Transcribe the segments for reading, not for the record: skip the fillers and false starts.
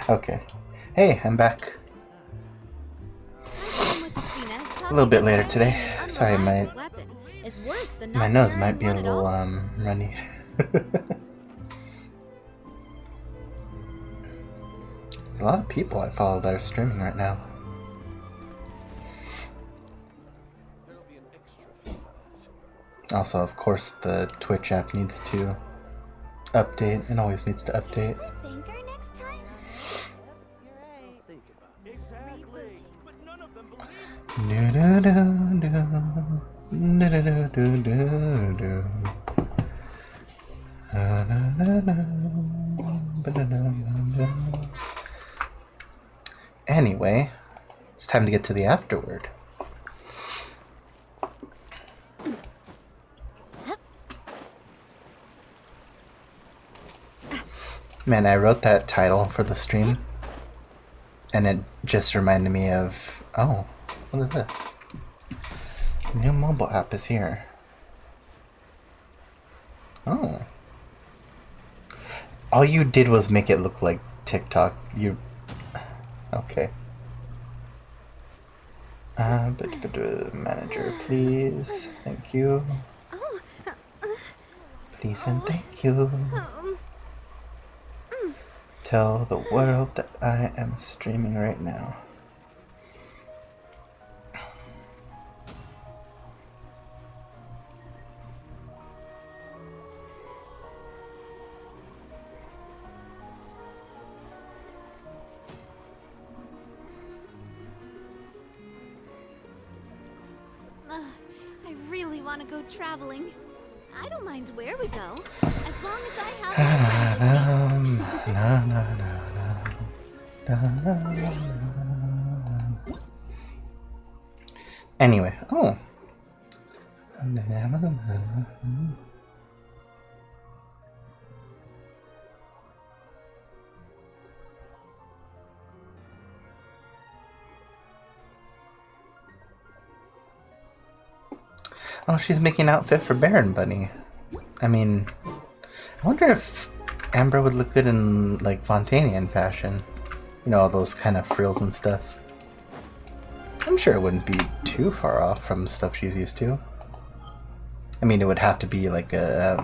Okay. Hey, I'm back. A little bit later today. Sorry, my nose might be a little runny. There's a lot of people I follow that are streaming right now. Also, of course, the Twitch app needs to update. It always needs to update. Anyway, it's time to get to the afterword. Man, I wrote that title for the stream, and it just reminded me of, oh, what is this? New mobile app is here. Oh. All you did was make it look like TikTok. You... Okay. Manager, please. Thank you. Please and thank you. Tell the world that I am streaming right now. I really want to go traveling. I don't mind where we go, as long as I have Anyway, oh. Oh, she's making an outfit for Baron Bunny. I mean, I wonder if Amber would look good in, like, Fontanian fashion. You know, all those kind of frills and stuff. I'm sure it wouldn't be too far off from stuff she's used to. I mean, it would have to be, like, a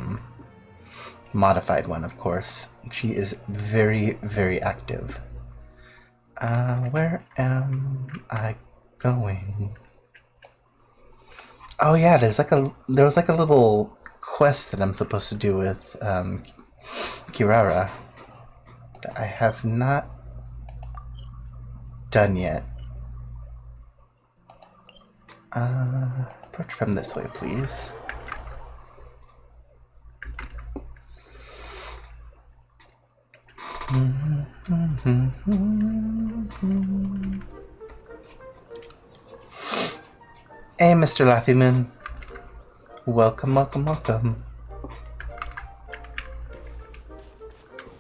modified one, of course. She is very, very active. Where am I going? Oh yeah, there was like a little quest that I'm supposed to do with Kirara that I have not done yet. Approach from this way, please. Hey, Mr. Laffy Moon. Welcome, welcome, welcome.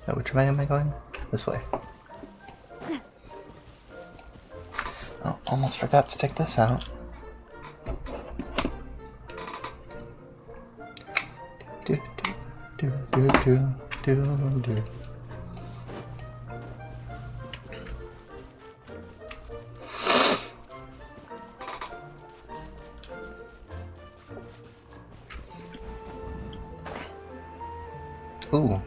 Oh, which way am I going? This way. Oh, almost forgot to take this out. Do, do, do, do, do, do, do. Ooh.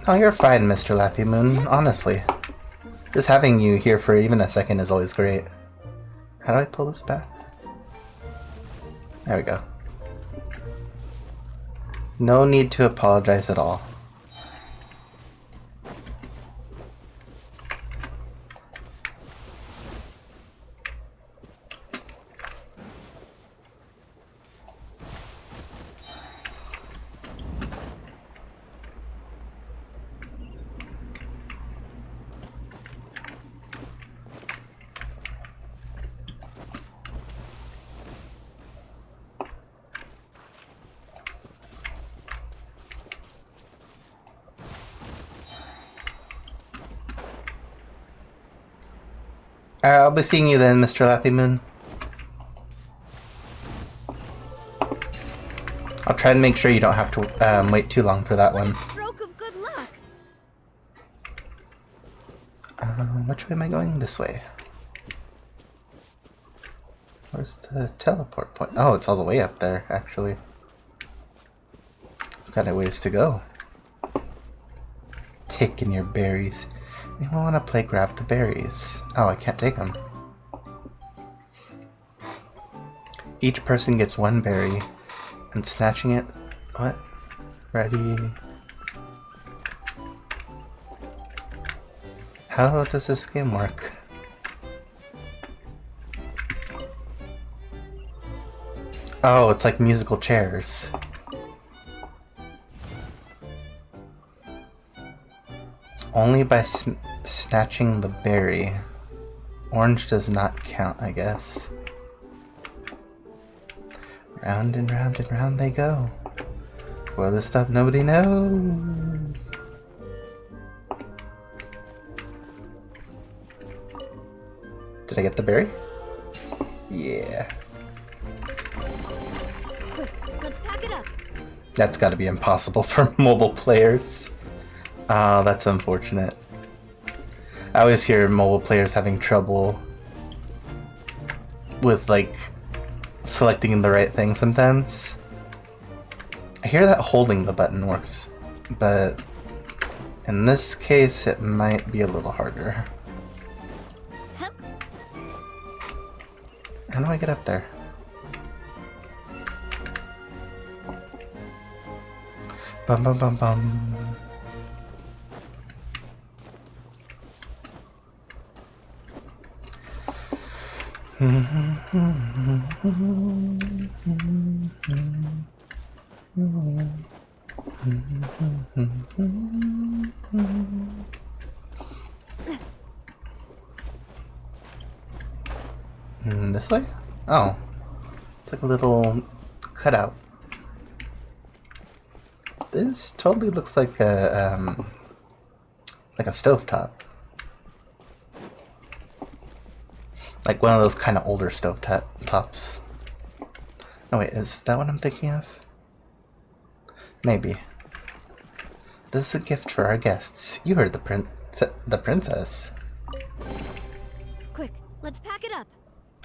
Oh, you're fine, Mr. Laffy Moon, honestly. Just having you here for even a second is always great. How do I pull this back? There we go. No need to apologize at all. Alright, I'll be seeing you then, Mr. Laffy Moon. I'll try and make sure you don't have to wait too long for that one. Stroke of good luck. Which way am I going? This way. Where's the teleport point? Oh, it's all the way up there, actually. Got a ways to go. Taking your berries. You want to play grab the berries. Oh, I can't take them. Each person gets one berry, and snatching it. What? Ready? How does this game work? Oh, it's like musical chairs. Only by snatching the berry. Orange does not count, I guess. Round and round and round they go. For the stuff nobody knows. Did I get the berry? Yeah. Quick, let's pack it up. That's gotta be impossible for mobile players. Oh, that's unfortunate. I always hear mobile players having trouble with, like, selecting the right thing sometimes. I hear that holding the button works, but in this case it might be a little harder. How do I get up there? Bum bum bum bum. This way? Oh. It's like a little cutout. This totally looks like a stovetop. Like one of those kind of older stovetops. Oh wait, is that what I'm thinking of? Maybe. This is a gift for our guests. You heard the princess. Quick, let's pack it up.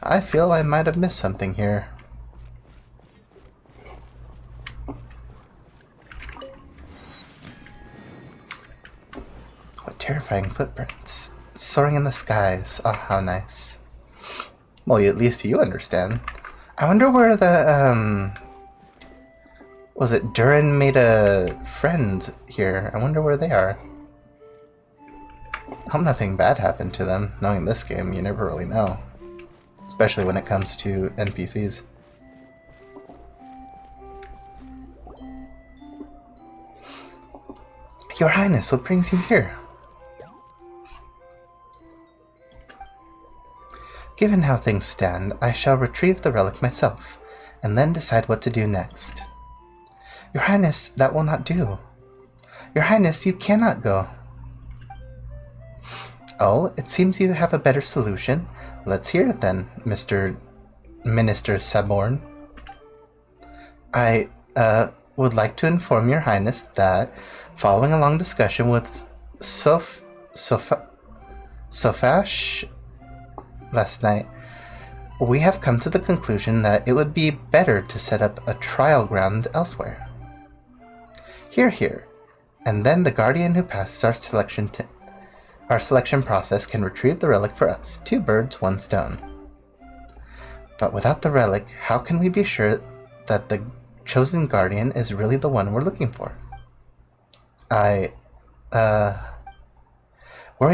I feel I might have missed something here. What terrifying footprints. Soaring in the skies. Oh, how nice. Well, at least you understand. I wonder where the, was it Durin made a friend here? I wonder where they are. I hope nothing bad happened to them. Knowing this game, you never really know. Especially when it comes to NPCs. Your Highness, what brings you here? Given how things stand, I shall retrieve the relic myself, and then decide what to do next. Your Highness, that will not do. Your Highness, you cannot go. Oh, it seems you have a better solution. Let's hear it then, Mr. Minister Saborn. I, would like to inform your Highness that, following a long discussion with Sofash last night, we have come to the conclusion that it would be better to set up a trial ground elsewhere. Hear, hear. And then the guardian who passes our selection process can retrieve the relic for us. 2 birds, 1 stone. But without the relic, how can we be sure that the chosen guardian is really the one we're looking for? Worry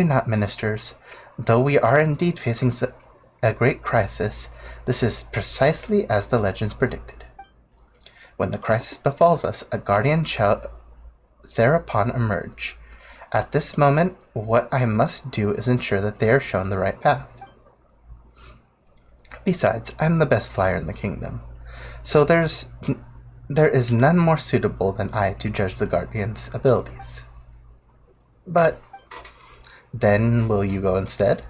not, ministers. Though we are indeed facing a great crisis, this is precisely as the legends predicted. When the crisis befalls us, a guardian shall thereupon emerge. At this moment, what I must do is ensure that they are shown the right path. Besides, I'm the best flyer in the kingdom, so there is none more suitable than I to judge the guardian's abilities. But then, will you go instead?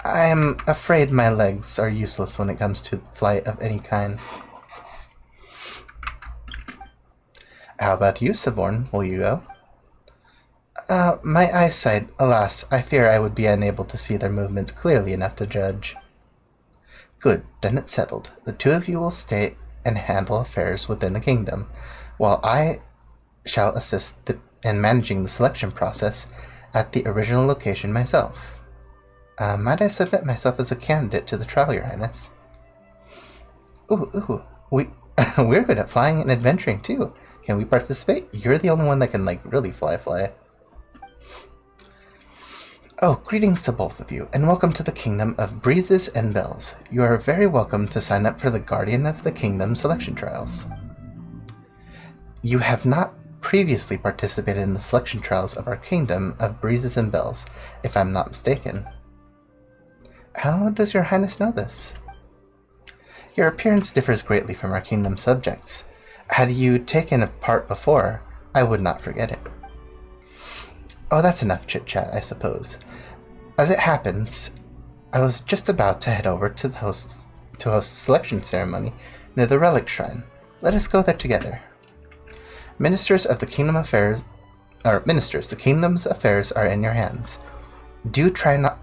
I'm afraid my legs are useless when it comes to flight of any kind. How about you, Siborn? Will you go? My eyesight, alas, I fear I would be unable to see their movements clearly enough to judge. Good, then it's settled. The two of you will stay and handle affairs within the kingdom, while I shall assist in managing the selection process at the original location myself. Might I submit myself as a candidate to the trial, Your Highness? We're good at flying and adventuring too. Can we participate? You're the only one that can, like, really fly. Oh, greetings to both of you, and welcome to the Kingdom of Breezes and Bells. You are very welcome to sign up for the Guardian of the Kingdom selection trials. You have not previously participated in the selection trials of our Kingdom of Breezes and Bells, if I'm not mistaken. How does your Highness know this? Your appearance differs greatly from our kingdom subjects. Had you taken a part before, I would not forget it. Oh, that's enough chit-chat, I suppose. As it happens, I was just about to head over to host the selection ceremony near the Relic Shrine. Let us go there together. Ministers, the Kingdom's affairs are in your hands. Do try not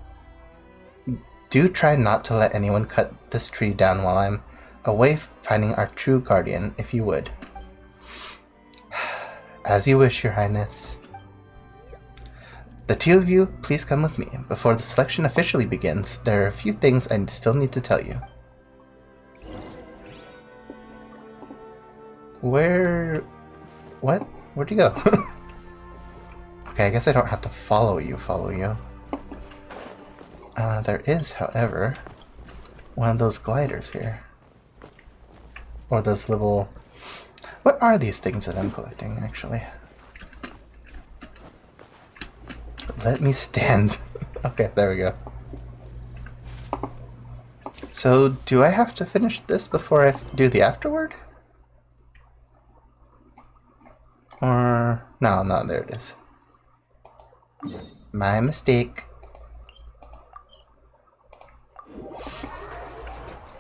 to let anyone cut this tree down while I'm away finding our true guardian, if you would. As you wish, Your Highness. The two of you, please come with me. Before the selection officially begins, there are a few things I still need to tell you. What? Where'd you go? Okay, I guess I don't have to follow you. There is, however, one of those gliders here. Or those little... What are these things that I'm collecting, actually? Let me stand. Okay, there we go. So, do I have to finish this before I do the Afterword? Or... No, there it is. My mistake.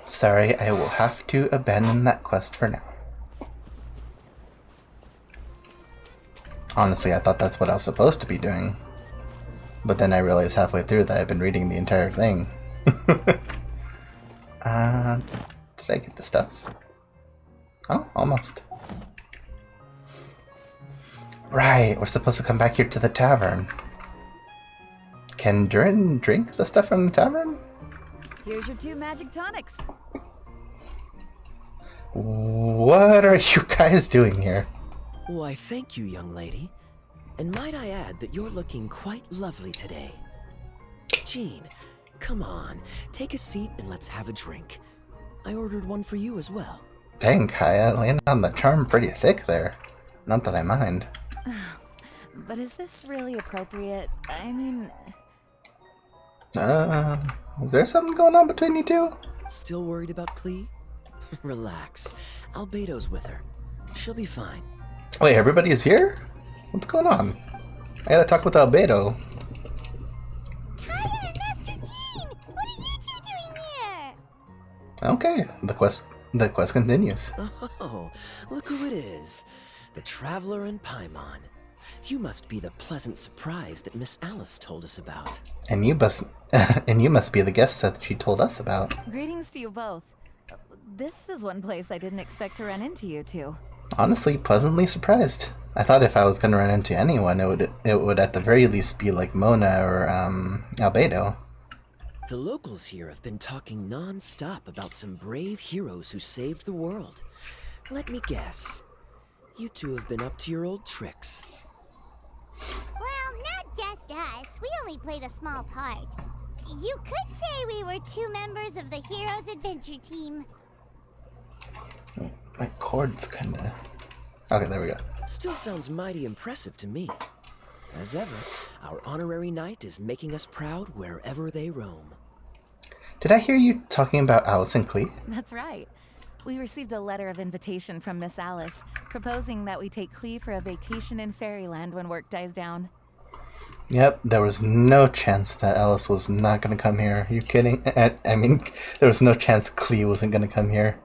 Sorry, I will have to abandon that quest for now. Honestly, I thought that's what I was supposed to be doing. But then I realized halfway through that I've been reading the entire thing. Did I get the stuff? Oh, almost. Right, we're supposed to come back here to the tavern. Can Durin drink the stuff from the tavern? Here's your 2 magic tonics. What are you guys doing here? Why, thank you, young lady. And might I add that you're looking quite lovely today. Jean, come on, take a seat and let's have a drink. I ordered one for you as well. Dang, Kaya, laying on the charm pretty thick there. Not that I mind. But is this really appropriate? I mean... Is there something going on between you two? Still worried about Klee? Relax. Albedo's with her. She'll be fine. Wait, everybody is here? What's going on? I gotta talk with Albedo. Kaya and Master Jean! What are you two doing here? Okay, the quest continues. Oh, look who it is. The Traveler and Paimon. You must be the pleasant surprise that Miss Alice told us about. And you must be the guest that she told us about. Greetings to you both. This is one place I didn't expect to run into you two. Honestly, pleasantly surprised. I thought if I was gonna run into anyone, it would at the very least be like Mona or Albedo. The locals here have been talking non-stop about some brave heroes who saved the world. Let me guess. You two have been up to your old tricks. Well, not just us. We only played a small part. You could say we were 2 members of the Heroes Adventure Team. Oh, my cord's kinda... Okay, there we go. Still sounds mighty impressive to me. As ever, our honorary knight is making us proud wherever they roam. Did I hear you talking about Alice and Klee? That's right. We received a letter of invitation from Miss Alice, proposing that we take Klee for a vacation in Fairyland when work dies down. Yep, there was no chance that Alice was not gonna come here. Are you kidding? I mean, there was no chance Clea wasn't gonna come here.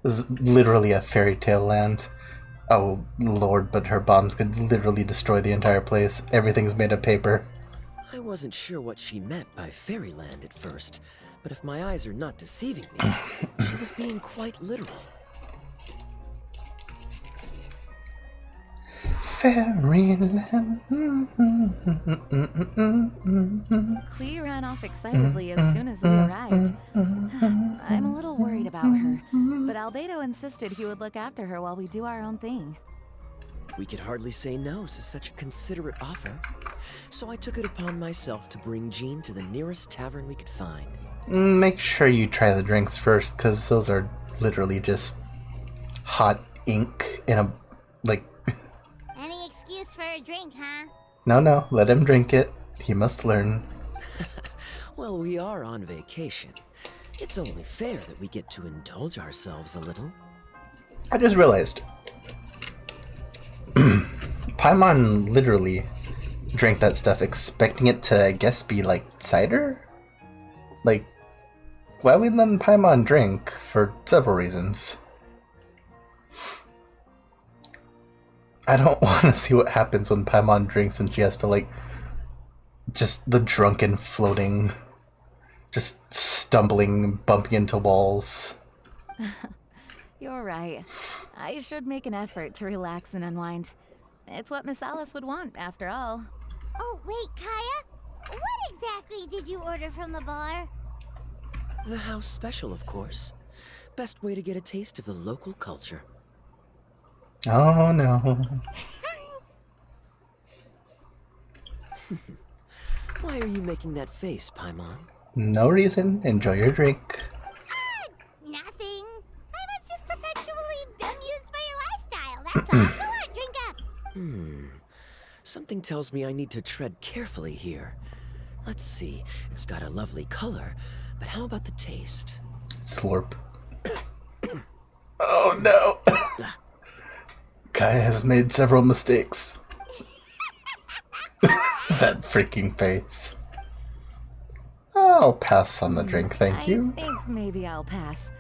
This is literally a fairy tale land. Oh lord, but her bombs could literally destroy the entire place. Everything's made of paper. I wasn't sure what she meant by fairyland at first, but if my eyes are not deceiving me, she was being quite literal. Fairyland. Clea ran off excitedly as soon as we arrived. I'm a little worried about her, but Albedo insisted he would look after her while we do our own thing. We could hardly say no to such a considerate offer, so I took it upon myself to bring Jean to the nearest tavern we could find. Make sure you try the drinks first, because those are literally just hot ink in a, like... Any excuse for a drink, huh? No, let him drink it. He must learn. Well, we are on vacation. It's only fair that we get to indulge ourselves a little. I just realized. Paimon literally drank that stuff expecting it to, I guess, be like cider? Like, why would then Paimon drink? For several reasons. I don't want to see what happens when Paimon drinks and she has to, like, just the drunken floating, just stumbling, bumping into walls. You're right. I should make an effort to relax and unwind. It's what Miss Alice would want, after all. Oh, wait, Kaya? What exactly did you order from the bar? The house special, of course. Best way to get a taste of the local culture. Oh no. Why are you making that face, Paimon? No reason. Enjoy your drink. Nothing. I was just perpetually amused by your lifestyle, that's all. Go on, drink up. Something tells me I need to tread carefully here. Let's see, it's got a lovely color, but how about the taste? Slurp. Oh no. Kaya has made several mistakes. That freaking face. I'll pass on the drink, thank you. I think maybe I'll pass,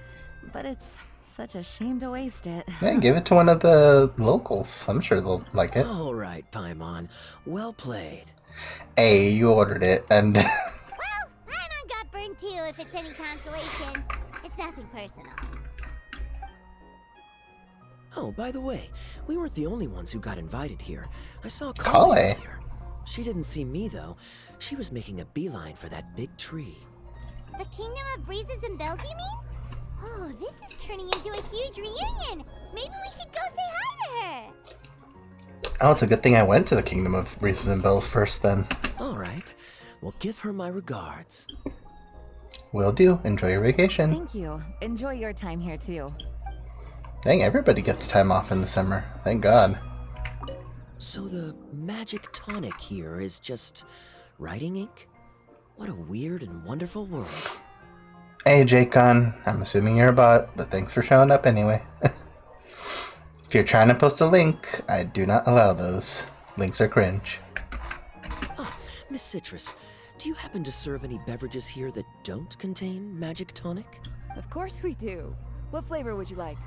but it's such a shame to waste it. Yeah, give it to one of the locals. I'm sure they'll like it. All right, Paimon. Well played. Hey, you ordered it, and... Well, Paimon got burned too, if it's any consolation. It's nothing personal. Oh, by the way, we weren't the only ones who got invited here. I saw Kale. Kale earlier. She didn't see me, though. She was making a beeline for that big tree. The Kingdom of Breezes and Bells, you mean? Oh, this is turning into a huge reunion. Maybe we should go say hi to her. Oh, it's a good thing I went to the Kingdom of Breezes and Bells first, then. All right. Well, give her my regards. Will do. Enjoy your vacation. Thank you. Enjoy your time here, too. Dang, everybody gets time off in the summer. Thank God. So the magic tonic here is just writing ink? What a weird and wonderful world. Hey, Jacon. I'm assuming you're a bot, but thanks for showing up anyway. If you're trying to post a link, I do not allow those. Links are cringe. Ah, Miss Citrus, do you happen to serve any beverages here that don't contain magic tonic? Of course we do. What flavor would you like?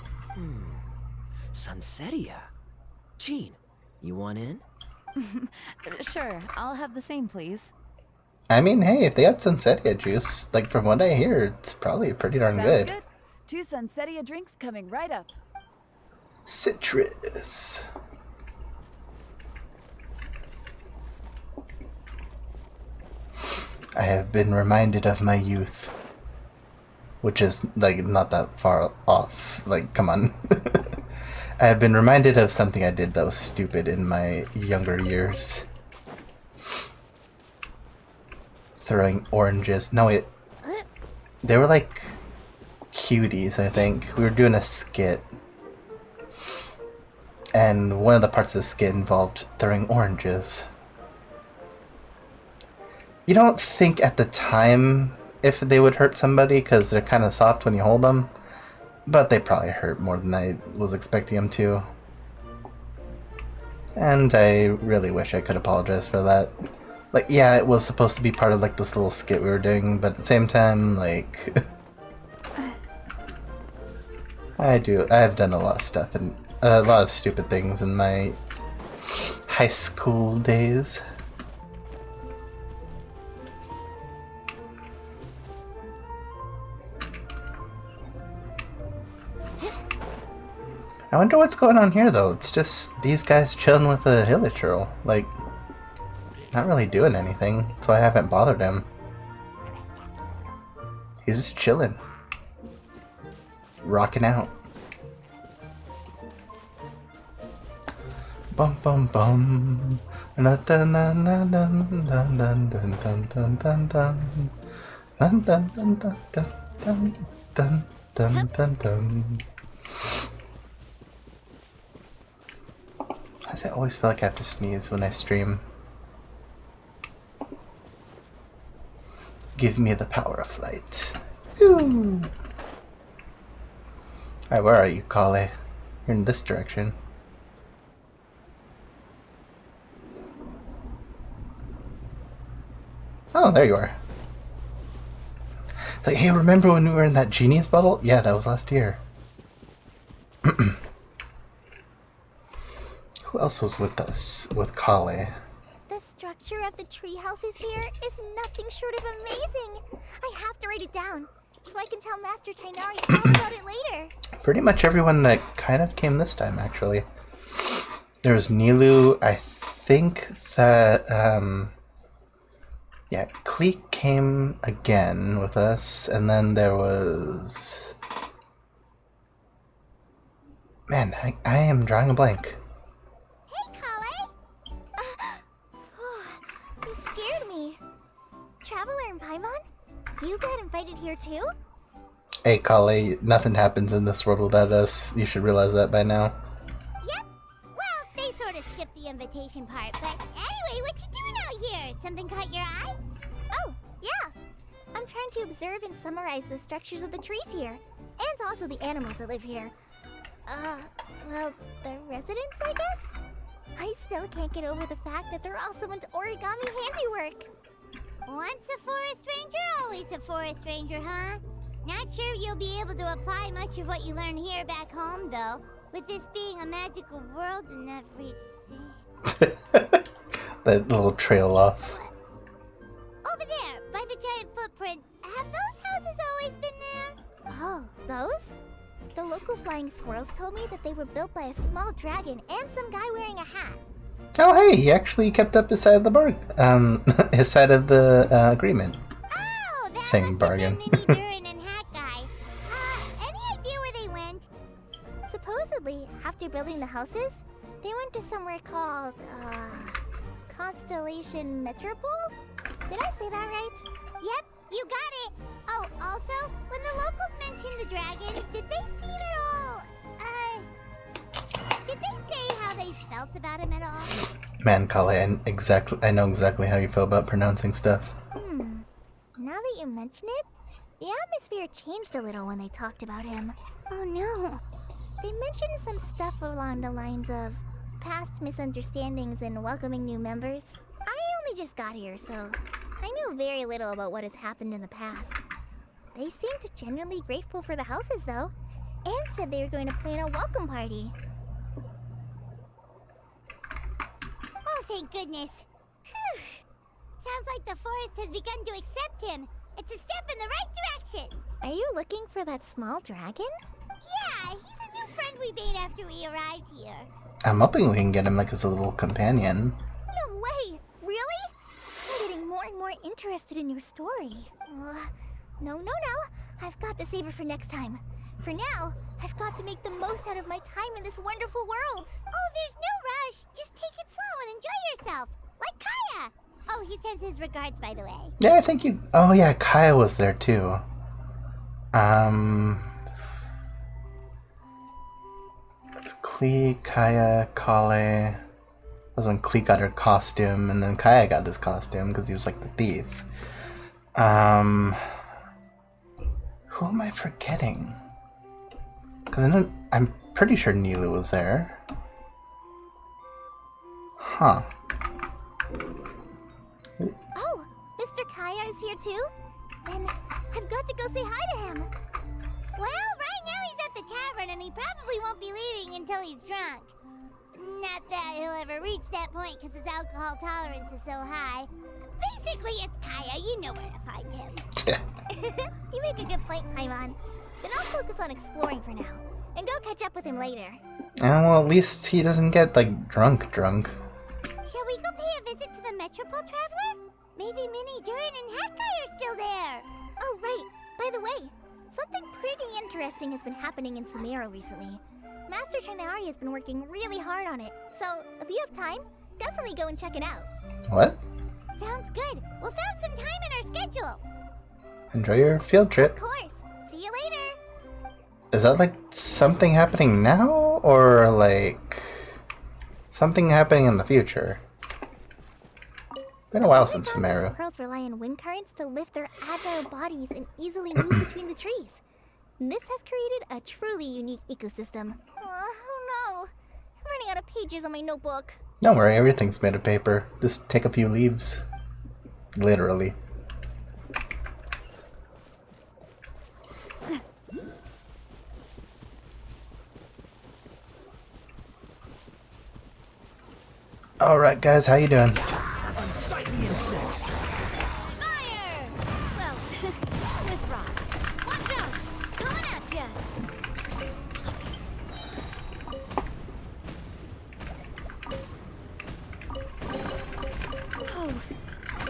Sunsettia. Jean, you want in? Sure, I'll have the same, please. I mean, hey, if they got Sunsettia juice, like from what I hear, it's probably pretty darn Sounds good. 2 Sunsettia drinks coming right up. Citrus. I have been reminded of my youth. Which is, like, not that far off. Like, come on. I have been reminded of something I did that was stupid in my younger years. Throwing oranges. No, wait. They were like cuties, I think. We were doing a skit. And one of the parts of the skit involved throwing oranges. You don't think at the time if they would hurt somebody because they're kind of soft when you hold them. But they probably hurt more than I was expecting them to. And I really wish I could apologize for that. Like, yeah, it was supposed to be part of like this little skit we were doing, but at the same time, like, I've done a lot of stuff and a lot of stupid things in my high school days. I wonder what's going on here, though. It's just these guys chilling with a hilichurl. Like, not really doing anything, so I haven't bothered him. He's just chilling. Rocking out. Bum bum bum. Dun dun dun dun dun dun dun dun dun dun dun. Dun dun dun dun dun dun dun dun dun. Why does it always feel like I have to sneeze when I stream? Give me the power of flight. Alright, where are you, Kale? You're in this direction. Oh, there you are. It's like, hey, remember when we were in that genie's bubble? Yeah, that was last year. Who else was with us? With Kale? The structure of the tree houses here is nothing short of amazing. I have to write it down so I can tell Master Tainari all about it later. Pretty much everyone that kind of came this time, actually. There was Nilu. I think that, yeah, Cleek came again with us, and then there was... Man, I am drawing a blank. Hey, Kale! You scared me. Traveler and Paimon? You got invited here too? Hey, Kale, nothing happens in this world without us. You should realize that by now. Yep. Well, they sort of skipped the invitation part, but anyway, what you doing out here? Something caught your eye? Oh, yeah. I'm trying to observe and summarize the structures of the trees here, and also the animals that live here. Well, the residents, I guess? I still can't get over the fact that they're all someone's origami handiwork. Once a forest ranger, always a forest ranger, huh? Not sure you'll be able to apply much of what you learn here back home, though, with this being a magical world and everything. That little trail off. Over there, by the giant footprint, have those houses always been there? Oh, those? The local flying squirrels told me that they were built by a small dragon and some guy wearing a hat. Oh, hey, he actually kept up his side of the his side of the agreement. Oh, that Same must bargain. have been Mini Durin and Hat Guy. Any idea where they went? Supposedly, after building the houses, they went to somewhere called, Constellation Metropole? Did I say that right? Yep, you got it. Oh, also, when the locals mentioned the dragon, did they seem at all, did they say how they felt about him at all? Man, Kale, I know exactly how you feel about pronouncing stuff. Now that you mention it, the atmosphere changed a little when they talked about him. Oh no. They mentioned some stuff along the lines of past misunderstandings and welcoming new members. I only just got here, so I know very little about what has happened in the past. They seemed genuinely grateful for the houses, though, and said they were going to plan a welcome party. Oh, thank goodness. Whew. Sounds like the forest has begun to accept him. It's a step in the right direction. Are you looking for that small dragon? Yeah, he's a new friend we made after we arrived here. I'm hoping we can get him like as a little companion. No way! Really? I'm getting more and more interested in your story. No. I've got to save it for next time. For now, I've got to make the most out of my time in this wonderful world. Oh, there's no rush. Just take it slow and enjoy yourself. Like Kaya. Oh, he sends his regards, by the way. Yeah, I think you... Oh, yeah, Kaya was there, too. Klee, Kaya, Kale... That was when Klee got her costume, and then Kaya got his costume, because he was like the thief. Who am I forgetting? Because I'm pretty sure Nilu was there. Huh. is here too? Then I've got to go say hi to him. Well, right now he's at the tavern and he probably won't be leaving until he's drunk. Not that he'll ever reach that point because his alcohol tolerance is so high. Basically, it's Kaya. You know where to find him. You make a good point, Paimon. Then I'll focus on exploring for now and go catch up with him later. Well, at least he doesn't get, like, drunk. Shall we go pay a visit to the Metropole Traveler? Maybe Minnie, Durin, and Hatkai are still there. Oh, right. By the way, something pretty interesting has been happening in Sumeru recently. Master Trinari has been working really hard on it, so if you have time, definitely go and check it out. What? Sounds good. We'll find some time in our schedule. Enjoy your field trip. Of course. See you later. Is that like something happening now? Or like something happening in the future? Been a while since Sumeru. Squirrels rely on wind currents to lift their agile bodies and easily move between the trees. This has created a truly unique ecosystem. Oh no. I'm running out of pages on my notebook. Don't worry, everything's made of paper. Just take a few leaves. Literally. Alright guys, how you doing? Unsightly insects. Fire! Well, with rocks. Watch out! Coming at ya! Oh,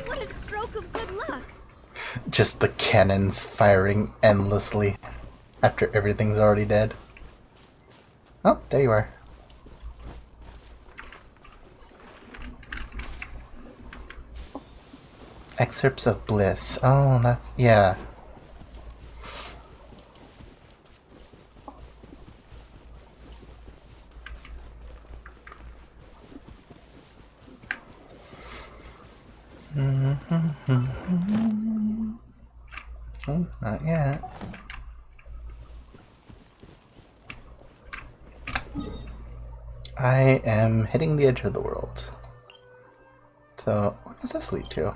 what a stroke of good luck. Just the cannons firing endlessly after everything's already dead. Oh, there you are. Excerpts of Bliss. Oh, that's... yeah. Oh, not yet. I am hitting the edge of the world. So, what does this lead to?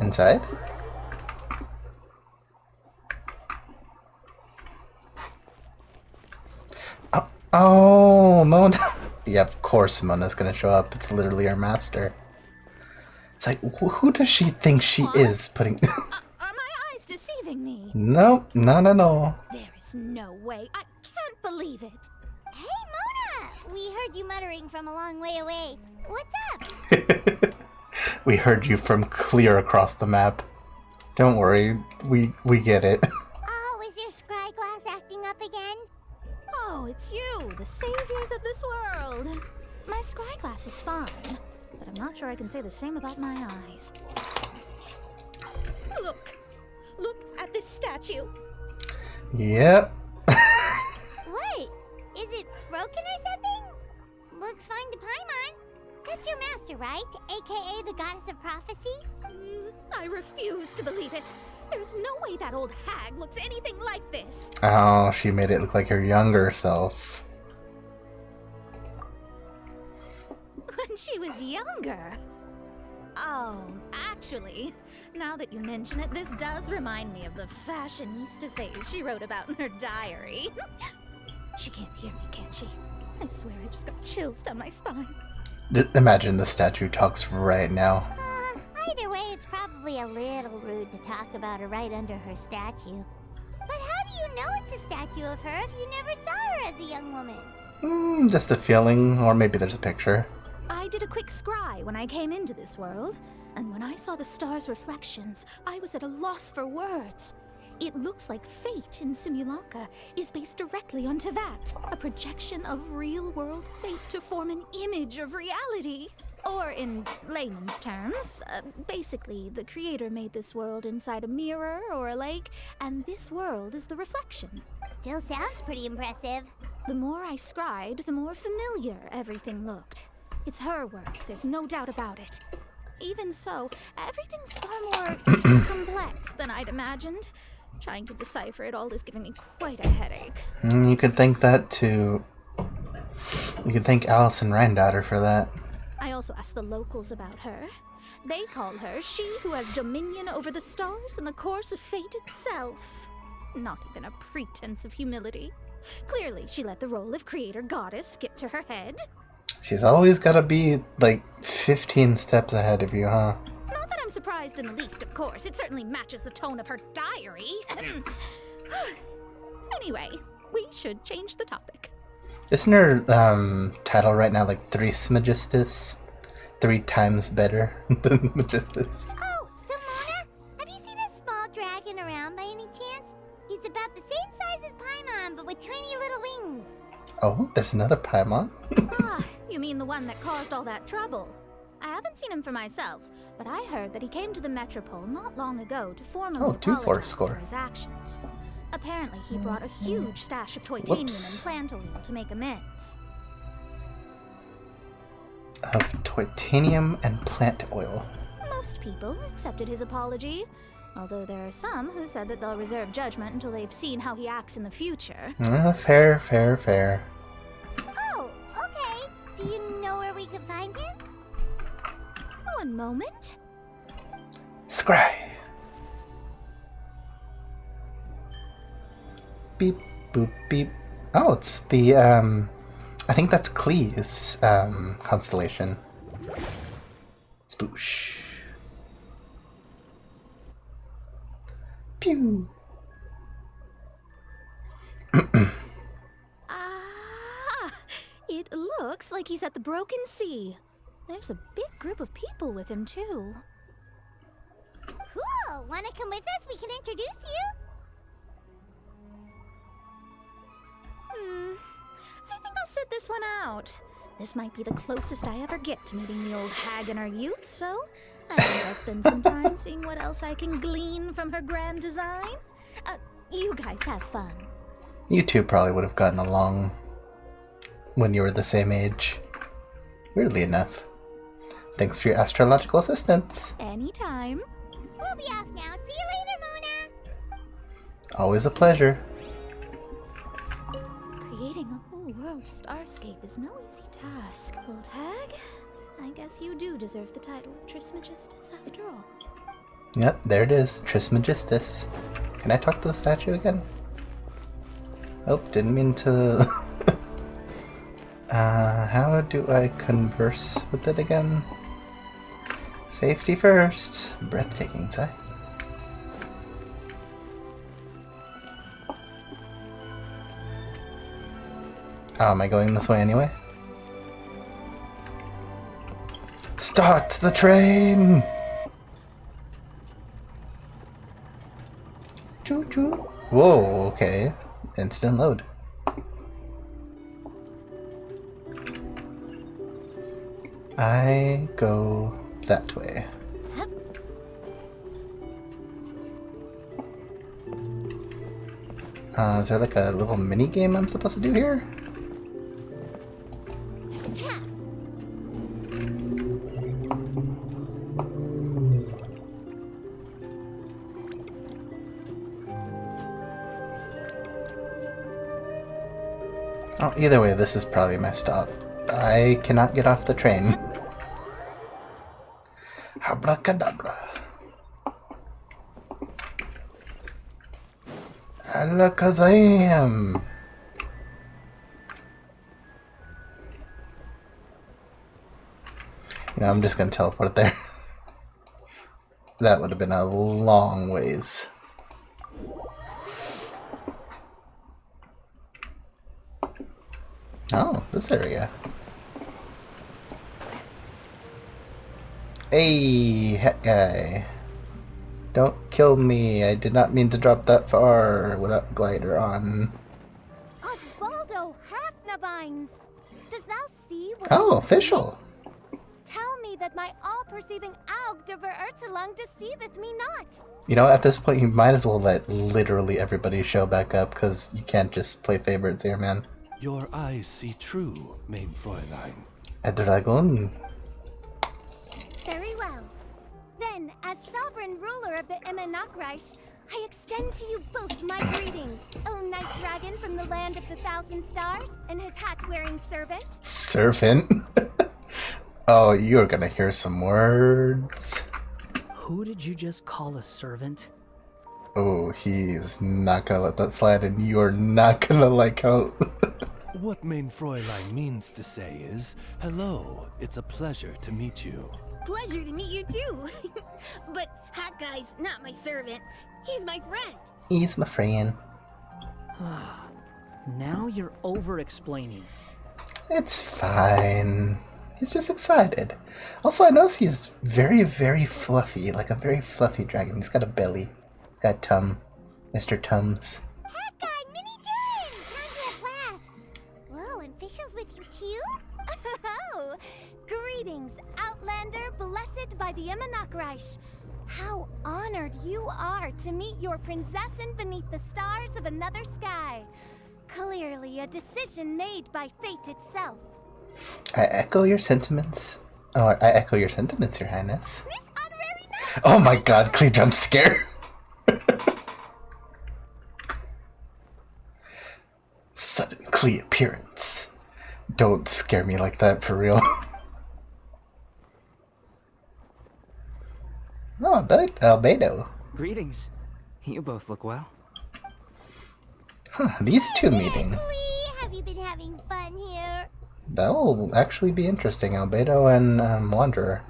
Inside? Oh, Mona. Yeah, of course Mona's gonna show up. It's literally our master. It's like, who does she think she is putting... Are my eyes deceiving me? Nope, not at all. There is no way. I can't believe it. Hey, Mona! We heard you muttering from a long way away. What's up? We heard you from clear across the map. Don't worry, we get it. Oh, is your scry glass acting up again? Oh, it's you, the saviors of this world. My scry glass is fine, but I'm not sure I can say the same about my eyes. Look at this statue. Yep. What? Is it broken or something? Looks fine to Paimon. That's your master, right? AKA the goddess of prophecy? I refuse to believe it. There's no way that old hag looks anything like this. Oh, she made it look like her younger self. When she was younger. Oh, actually, now that you mention it, this does remind me of the fashionista phase she wrote about in her diary. She can't hear me, can she? I swear I just got chills down my spine. Imagine the statue talks right now. Either way, it's probably a little rude to talk about her right under her statue. But how do you know it's a statue of her if you never saw her as a young woman? Just a feeling, or maybe there's a picture. I did a quick scry when I came into this world, and when I saw the stars' reflections, I was at a loss for words. It looks like fate in Simulanka is based directly on Tevat, a projection of real-world fate to form an image of reality. Or in layman's terms, basically the creator made this world inside a mirror or a lake, and this world is the reflection. Still sounds pretty impressive. The more I scried, the more familiar everything looked. It's her work, there's no doubt about it. Even so, everything's far more complex than I'd imagined. Trying to decipher it all is giving me quite a headache. You could thank that to... You could thank Alice and Randaughter for that. I also asked the locals about her. They call her she who has dominion over the stars and the course of fate itself. Not even a pretense of humility. Clearly, she let the role of creator goddess skip to her head. She's always gotta be, like, 15 steps ahead of you, huh? Not that I'm surprised in the least, of course. It certainly matches the tone of her diary. Anyway, we should change the topic. Isn't her title right now like Threesmagistus? 3 times better than Magistus. Oh, Simona, have you seen a small dragon around by any chance? He's about the same size as Paimon, but with tiny little wings. Oh, there's another Paimon. Ah, you mean the one that caused all that trouble? I haven't seen him for myself, but I heard that he came to the Metropole not long ago to formally apologize for his actions. Apparently, he brought a huge stash of Toitanium and plant oil to make amends. Of Toitanium and plant oil. Most people accepted his apology, although there are some who said that they'll reserve judgment until they've seen how he acts in the future. Fair, fair, fair. Oh, okay. Do you know where we could find him? One moment. Scry. Beep, boop, beep. Oh, it's the, I think that's Klee's, constellation. Spoosh. Pew. It looks like he's at the Broken Sea. There's a big group of people with him, too. Cool! Wanna come with us? We can introduce you? I think I'll sit this one out. This might be the closest I ever get to meeting the old hag in her youth, so I think I'll spend some time seeing what else I can glean from her grand design. You guys have fun. You two probably would have gotten along when you were the same age. Weirdly enough. Thanks for your astrological assistance. Anytime. We'll be off now. See you later, Mona! Always a pleasure. Creating a whole world starscape is no easy task, old hag. I guess you do deserve the title of Trismegistus after all. Yep, there it is. Trismegistus. Can I talk to the statue again? Oh, didn't mean to... how do I converse with it again? Safety first. Breathtaking sight. Oh, am I going this way anyway? Start the train! Choo choo. Whoa, okay. Instant load. I go that way. Is there like a little mini game I'm supposed to do here? Oh, either way, this is probably my stop. I cannot get off the train. Abracadabra. Alakazam. You know, I'm just gonna teleport there. That would have been a long ways. Oh, this area. Hey, hat guy. Don't kill me. I did not mean to drop that far without glider on. Osvaldo Hafnavines! Does thou see what Oh, official. Tell me that my all-perceiving Aug de Verurtelang deceiveth me not. You know, at this point, you might as well let literally everybody show back up, because you can't just play favorites here, man. Your eyes see true, maid Fräulein. A dragon. Very well. Then, as sovereign ruler of the Emenakreich, I extend to you both my greetings, O Night Dragon from the land of the Thousand Stars, and his hat-wearing servant. Servant? Oh, you're gonna hear some words. Who did you just call a servant? Oh, he's not gonna let that slide, and you're not gonna like how... What main Fräulein means to say is, hello, it's a pleasure to meet you. Pleasure to meet you too. But Hat Guy's not my servant. He's my friend. He's my friend. Now you're over-explaining. It's fine. He's just excited. Also, I notice he's very, very fluffy, like a very fluffy dragon. He's got a belly. He's got tum. Mr. Tums. Hat Guy, Mini Durin! Time to have class. Whoa, and Fischl's with you too? Oh, greetings, Outlander, blessed by the Immanakreich. How honored you are to meet your prinzessin beneath the stars of another sky. Clearly a decision made by fate itself. I echo your sentiments. Oh, I echo your sentiments, Your Highness. Miss Honorary Knight! Oh my god, Klee jump scare! Sudden Klee appearance. Don't scare me like that, for real. Oh, Albedo. Greetings. You both look well. Huh, these two meeting. Klee, have you been having fun here? That will actually be interesting, Albedo and Wanderer.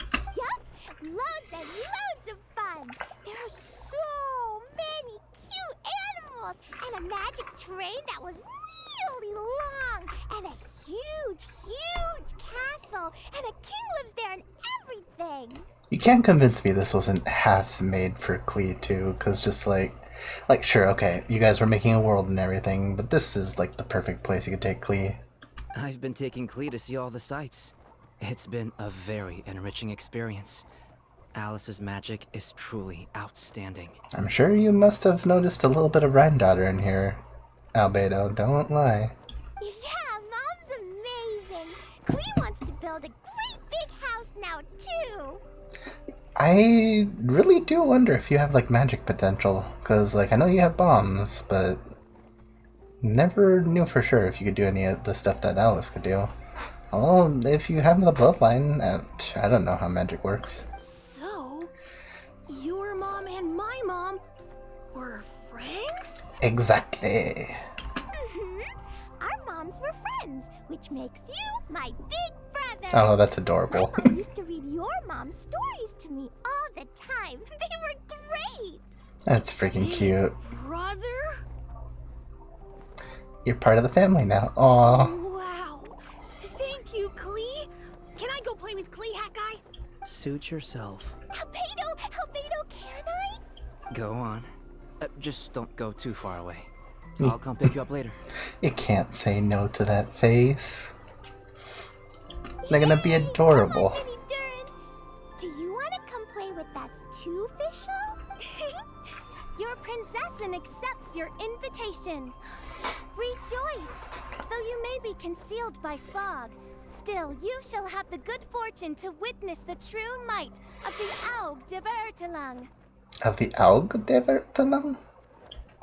Yup, loads and loads of fun. There are so many cute animals and a magic train that was really long and a huge, huge castle and a king lives there and everything. You can't convince me this wasn't half made for Klee too, because just like sure, okay, you guys were making a world and everything, but this is like the perfect place you could take Klee. I've been taking Klee to see all the sights. It's been a very enriching experience. Alice's magic is truly outstanding. I'm sure you must have noticed a little bit of Rhine-Daughter in here, Albedo, don't lie. Yeah, Mom's amazing. Klee wants to build a great big house now too. I really do wonder if you have like magic potential, because like I know you have bombs, but never knew for sure if you could do any of the stuff that Alice could do. Although if you have the bloodline, I don't know how magic works. So, your mom and my mom were friends? Exactly. Our moms were friends, which makes you my big brother. Oh, that's adorable. My mom used to read your mom's stories to me all the time. They were great. That's freaking cute. Brother? You're part of the family now. Aww. Wow. Thank you, Klee. Can I go play with Klee, Hat Guy? Suit yourself. Albedo, can I? Go on. Just don't go too far away. I'll come pick you up later. You can't say no to that face. They're gonna be adorable. Come on, Mini Durin. Do you want to come play with us too, Fischl? Your prinzessin accepts your invitation. Rejoice! Though you may be concealed by fog, still you shall have the good fortune to witness the true might of the Aug de Vertelang. Of the Algdevertalam?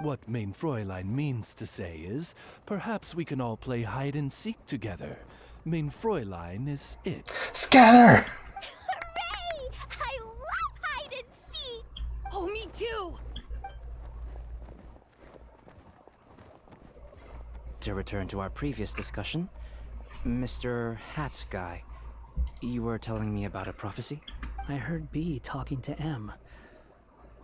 What main Fräulein means to say is, perhaps we can all play hide and seek together. Main Fräulein is it. Scatter! Hooray! I love hide and seek. Oh, me too! To return to our previous discussion, Mr. Hat Guy, you were telling me about a prophecy? I heard B talking to M.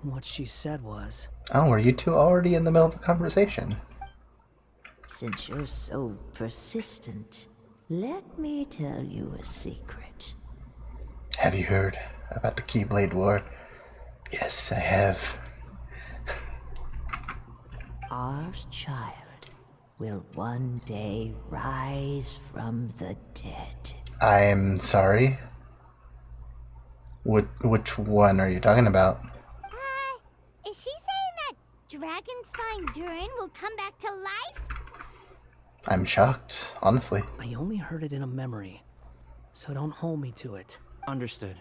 What she said was... Oh, were you two already in the middle of a conversation? Since you're so persistent, let me tell you a secret. Have you heard about the Keyblade War? Yes, I have. Our child will one day rise from the dead. I'm sorry? Which one are you talking about? Is she saying that Dragonspine Durin will come back to life? I'm shocked, honestly. I only heard it in a memory, so don't hold me to it. Understood.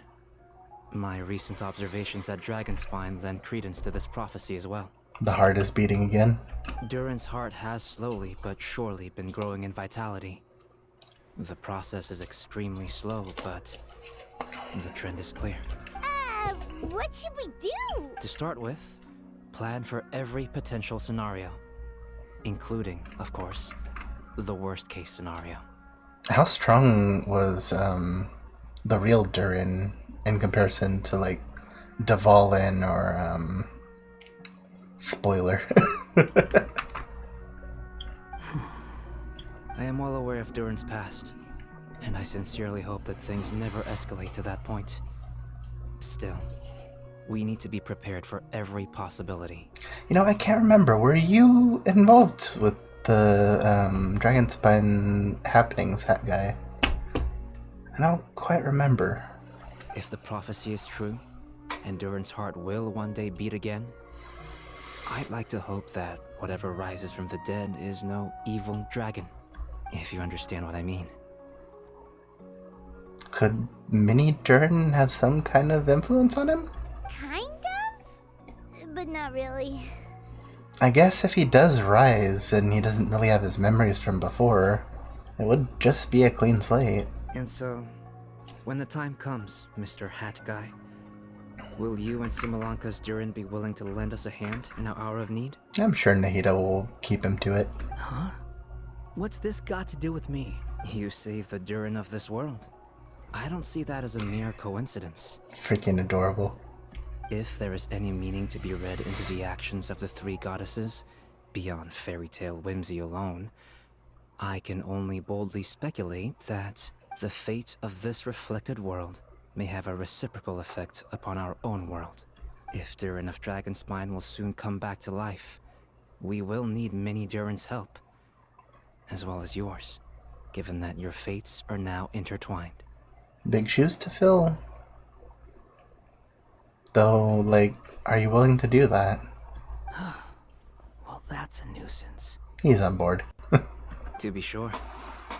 My recent observations at Dragonspine lend credence to this prophecy as well. The heart is beating again. Durin's heart has slowly but surely been growing in vitality. The process is extremely slow, but the trend is clear. What should we do? To start with, plan for every potential scenario, including, of course, the worst case scenario. How strong was the real Durin in comparison to like Dvalin or spoiler? I am well aware of Durin's past, and I sincerely hope that things never escalate to that point. Still, we need to be prepared for every possibility. You know, I can't remember. Were you involved with the Dragonspine happenings, hat guy? I don't quite remember. If the prophecy is true, and Durin's heart will one day beat again, I'd like to hope that whatever rises from the dead is no evil dragon, if you understand what I mean. Could Mini Durin have some kind of influence on him? Kind of? But not really. I guess if he does rise and he doesn't really have his memories from before, it would just be a clean slate. And so, when the time comes, Mr. Hat Guy, will you and Similanka's Durin be willing to lend us a hand in our hour of need? I'm sure Nahida will keep him to it. Huh? What's this got to do with me? You saved the Durin of this world. I don't see that as a mere coincidence. Freaking adorable. If there is any meaning to be read into the actions of the three goddesses, beyond fairy tale whimsy alone, I can only boldly speculate that the fate of this reflected world may have a reciprocal effect upon our own world. If Durin of Dragonspine will soon come back to life, we will need Mini Durin's help, as well as yours, given that your fates are now intertwined. Big shoes to fill. Though, like, are you willing to do that? Well, that's a nuisance. He's on board. To be sure,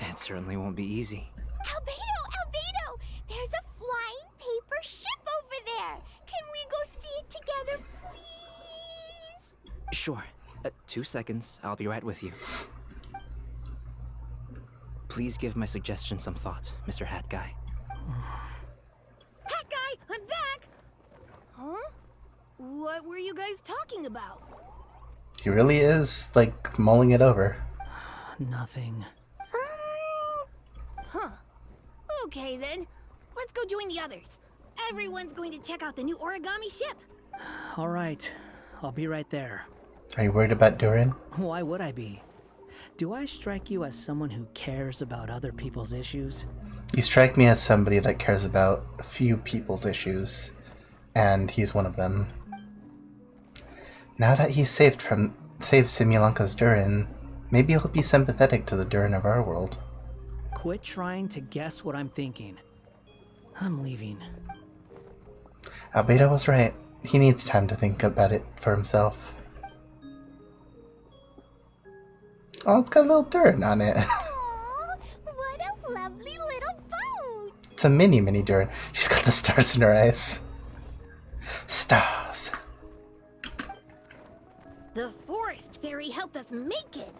it certainly won't be easy. Albedo! There's a flying paper ship over there! Can we go see it together, please? Sure. 2 seconds, I'll be right with you. Please give my suggestion some thought, Mr. Hat Guy. Hat Guy, I'm back! Huh? What were you guys talking about? He really is, like, mulling it over. Nothing. Huh. Okay then. Let's go join the others. Everyone's going to check out the new origami ship. All right, I'll be right there. Are you worried about Durin? Why would I be? Do I strike you as someone who cares about other people's issues? You strike me as somebody that cares about a few people's issues, and he's one of them. Now that he's saved Similanka's Durin, maybe he'll be sympathetic to the Durin of our world. Quit trying to guess what I'm thinking. I'm leaving. Albedo was right. He needs time to think about it for himself. Oh, it's got a little Durin on it. Aww, what a lovely little boat! It's a mini Durin. She's got the stars in her eyes. Stars. The forest fairy helped us make it.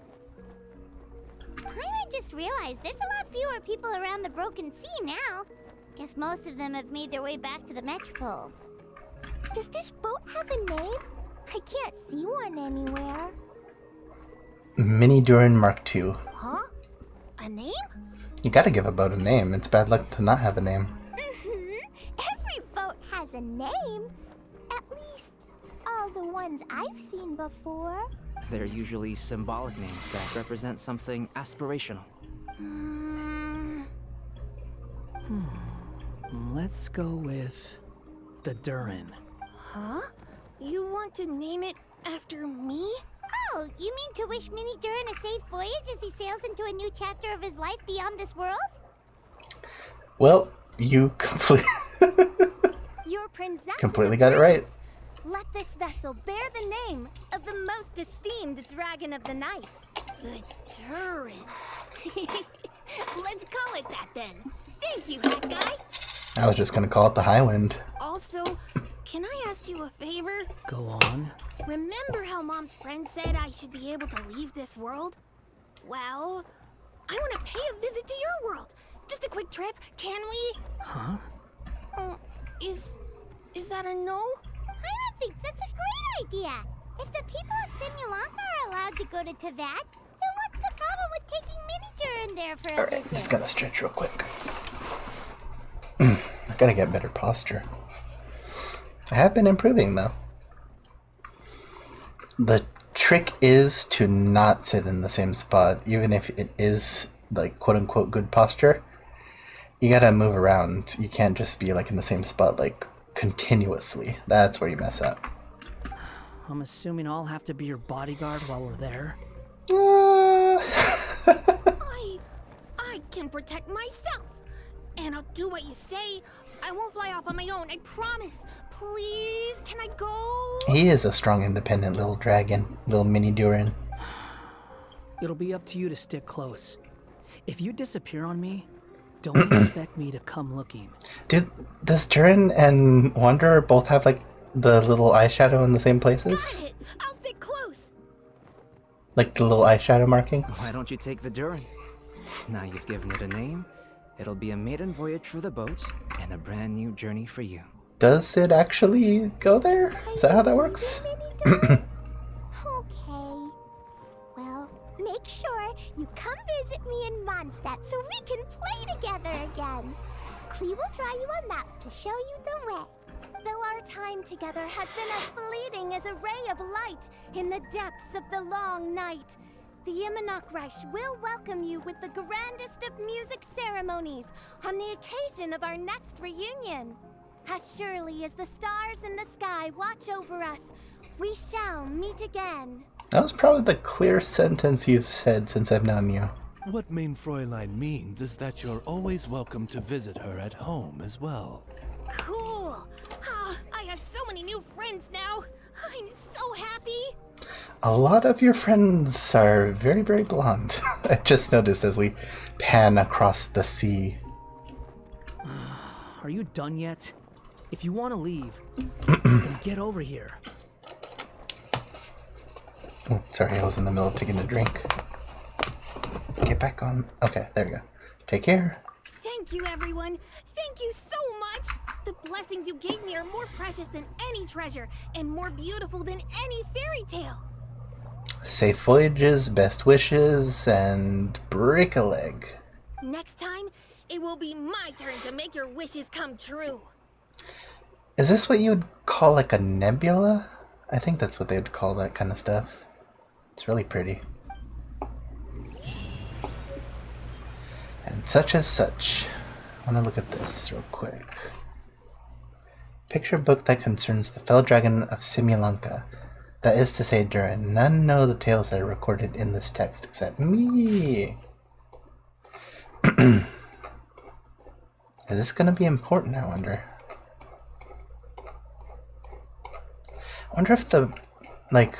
I just realized there's a lot fewer people around the Broken Sea now. Guess most of them have made their way back to the Metropole. Does this boat have a name? I can't see one anywhere. Mini Durin Mark II. Huh? A name? You gotta give a boat a name. It's bad luck to not have a name. Every boat has a name. At least, all the ones I've seen before. They're usually symbolic names that represent something aspirational. Let's go with the Durin. Huh? You want to name it after me? Oh, you mean to wish Mini Durin a safe voyage as he sails into a new chapter of his life beyond this world? Well, you Your princess completely got it right. Let this vessel bear the name of the most esteemed dragon of the night. The Durin. Let's call it that then. Thank you, Hat Guy. I was just gonna call it the Highwind. Also, can I ask you a favor? Go on. Remember how Mom's friend said I should be able to leave this world? Well, I want to pay a visit to your world. Just a quick trip, can we? Huh? Is that a no? Paimon thinks that's a great idea. If the people of Simulanka are allowed to go to Teyvat, then what's the problem with taking Miniature in there for a Alright, visit? just gonna stretch real quick. I gotta get better posture. I have been improving though. The trick is to not sit in the same spot, even if it is like quote unquote good posture. You gotta move around. You can't just be like in the same spot like continuously. That's where you mess up. I'm assuming I'll have to be your bodyguard while we're there. I can protect myself. And I'll do what you say. I won't fly off on my own, I promise. Please, can I go? He is a strong, independent little dragon, little mini Durin. It'll be up to you to stick close. If you disappear on me, don't expect me to come looking. Dude, does Durin and Wanderer both have like the little eyeshadow in the same places? Got it. I'll stick close. Like the little eyeshadow markings? Why don't you take the Durin? Now you've given it a name, it'll be a maiden voyage for the boat and a brand new journey for you. Does it actually go there? Is that how that works? Okay. Well, make sure you come visit me in Mondstadt so we can play together again. Klee will draw you a map to show you the way. Though our time together has been as fleeting as a ray of light in the depths of the long night, the Immonokreich will welcome you with the grandest of music ceremonies on the occasion of our next reunion. As surely as the stars in the sky watch over us, we shall meet again. That was probably the clearest sentence you've said since I've known you. What Main Fräulein means is that you're always welcome to visit her at home as well. Cool. I have so many new friends now. I'm so happy. A lot of your friends are very, very blonde. I just noticed as we pan across the sea. Are you done yet? If you want to leave, then get over here. Oh, sorry, I was in the middle of taking a drink. Get back on. Okay, there we go. Take care. Thank you, everyone. Thank you so much. The blessings you gave me are more precious than any treasure and more beautiful than any fairy tale. Safe voyages, best wishes, and break a leg. Next time, it will be my turn to make your wishes come true. Is this what you'd call like a nebula? I think that's what they'd call that kind of stuff. It's really pretty. And such as such. I want to look at this real quick. Picture a book that concerns the fell dragon of Simulanka. That is to say, Durin. None know the tales that are recorded in this text except me. Is this going to be important, I wonder? I wonder if the, like,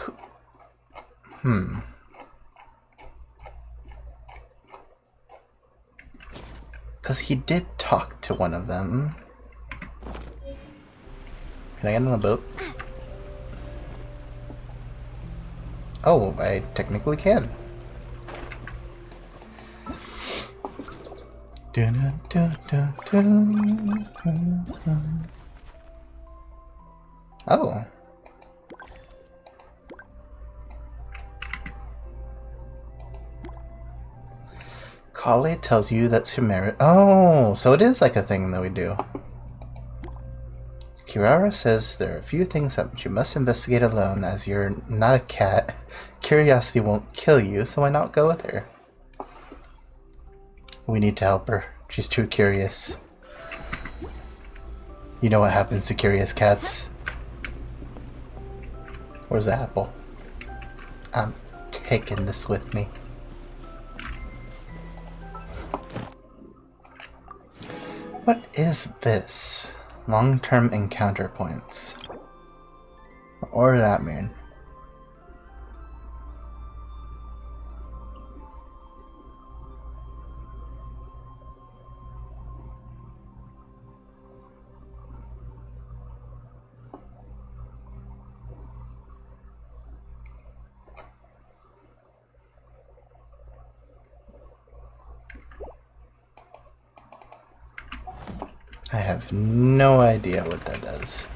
because he did talk to one of them. Can I get on the boat? Oh, I technically can. Oh. Kale tells you that Sumeru... Oh, so it is like a thing that we do. Kirara says there are a few things that you must investigate alone, as you're not a cat. Curiosity won't kill you, so why not go with her? We need to help her. She's too curious. You know what happens to curious cats. Where's the apple? I'm taking this with me. What is this? Long-term encounter points. What does that mean? I have no idea what that does.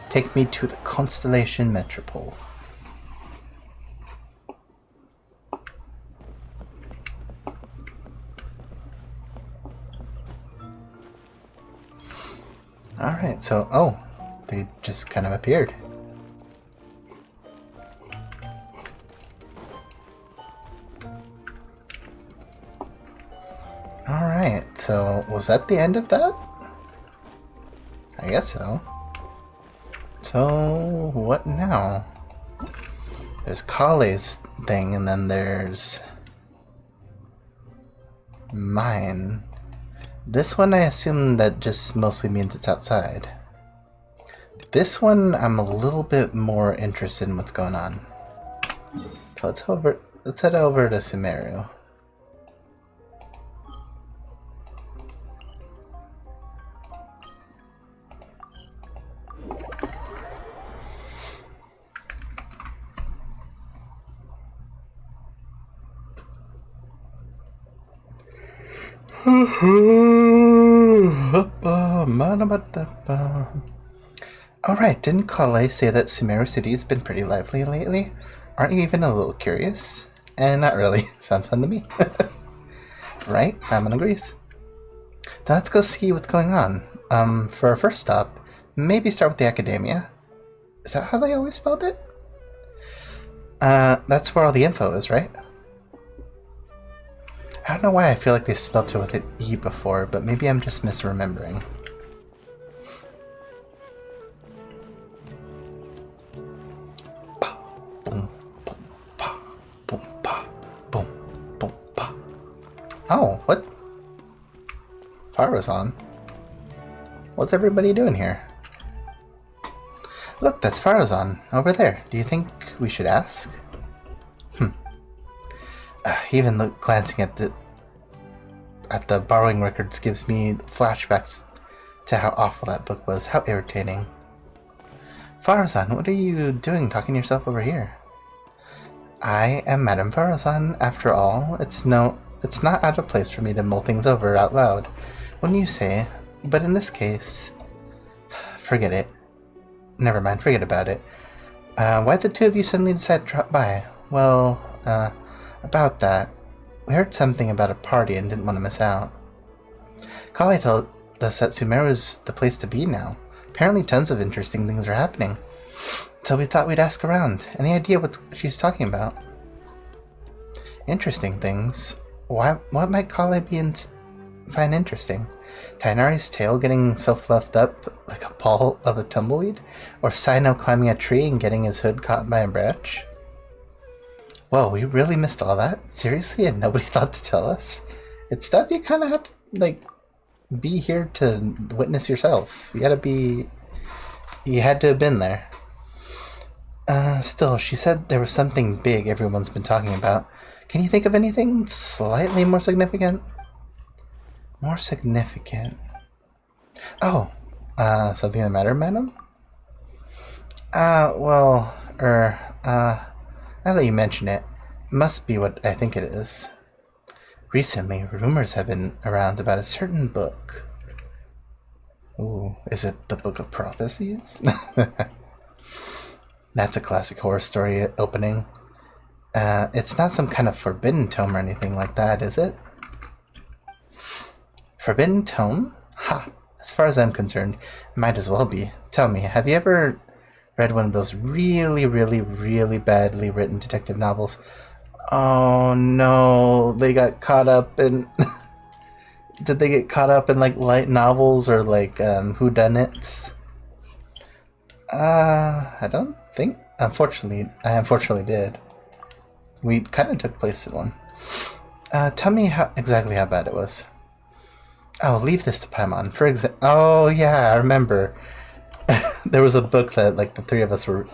Take me to the Constellation Metropole. Alright, so, oh, they just kind of appeared. Alright, so was that the end of that? I guess so. So, what now? There's Kale's thing, and then there's mine. This one I assume that just mostly means it's outside. This one I'm a little bit more interested in what's going on. So let's head over to Sumeru. Alright, didn't Kale say that Sumeru City's been pretty lively lately? Aren't you even a little curious? Not really. Sounds fun to me. Right? Amon agrees. Then let's go see what's going on. For our first stop, maybe start with the Academia. Is that how they always spelled it? That's where all the info is, right? I don't know why I feel like they spelled it with an E before, but maybe I'm just misremembering. Boom, boom, pa, boom, pa, boom, boom, pa. Oh, what? Fire on. What's everybody doing here? Look, that's Farazan, over there. Do you think we should ask? Even glancing at the borrowing records gives me flashbacks to how awful that book was. How irritating. Farazan, what are you doing talking to yourself over here? I am Madame Farazan, after all. It's not out of place for me to mull things over out loud. Wouldn't you say? But in this case, forget it. Never mind, forget about it. Why'd the two of you suddenly decide to drop by? Well, about that, we heard something about a party and didn't want to miss out. Kale told us that Sumeru's the place to be now. Apparently tons of interesting things are happening. So we thought we'd ask around. Any idea what she's talking about? Interesting things? What might Kale find interesting? Tainari's tail getting so fluffed up like a ball of a tumbleweed? Or Sino climbing a tree and getting his hood caught by a branch? Whoa, we really missed all that? Seriously? And nobody thought to tell us? It's stuff you kind of have to, like, be here to witness yourself. You had to have been there. Still, she said there was something big everyone's been talking about. Can you think of anything slightly more significant? More significant. Oh, something the matter, madam? Now that you mention it, must be what I think it is. Recently, rumors have been around about a certain book. Ooh, is it the Book of Prophecies? That's a classic horror story opening. It's not some kind of forbidden tome or anything like that, is it? Forbidden tome? Ha! As far as I'm concerned, might as well be. Tell me, have you ever read one of those really, really, really badly written detective novels? Oh no, they got caught up in... Did they get caught up in like light novels or like whodunits? I don't think... I unfortunately did. We kind of took place in one. Tell me exactly how bad it was. Oh, leave this to Paimon. Oh yeah, I remember. There was a book that like the three of us were...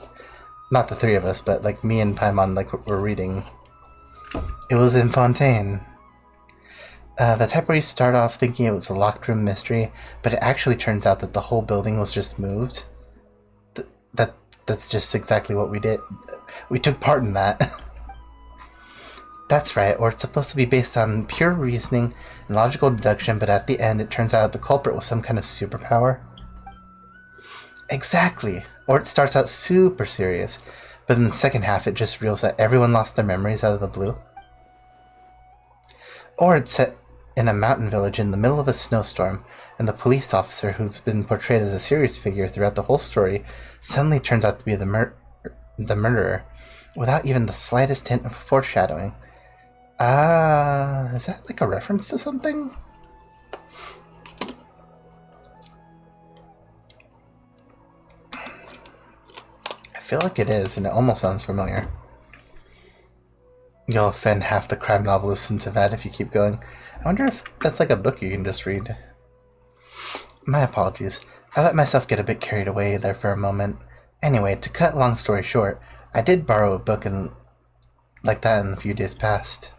Not the three of us, but like me and Paimon like were reading. It was in Fontaine. The type where you start off thinking it was a locked room mystery, but it actually turns out that the whole building was just moved. That's just exactly what we did. We took part in that. That's right, or it's supposed to be based on pure reasoning and logical deduction, but at the end it turns out the culprit was some kind of superpower. Exactly! Or it starts out super serious, but in the second half it just reveals that everyone lost their memories out of the blue. Or it's set in a mountain village in the middle of a snowstorm, and the police officer who's been portrayed as a serious figure throughout the whole story suddenly turns out to be the murderer, without even the slightest hint of foreshadowing. Is that like a reference to something? I feel like it is, and it almost sounds familiar. You'll offend half the crime novelists in Teyvat if you keep going. I wonder if that's like a book you can just read. My apologies. I let myself get a bit carried away there for a moment. Anyway, to cut a long story short, I did borrow a book like that in the few days past.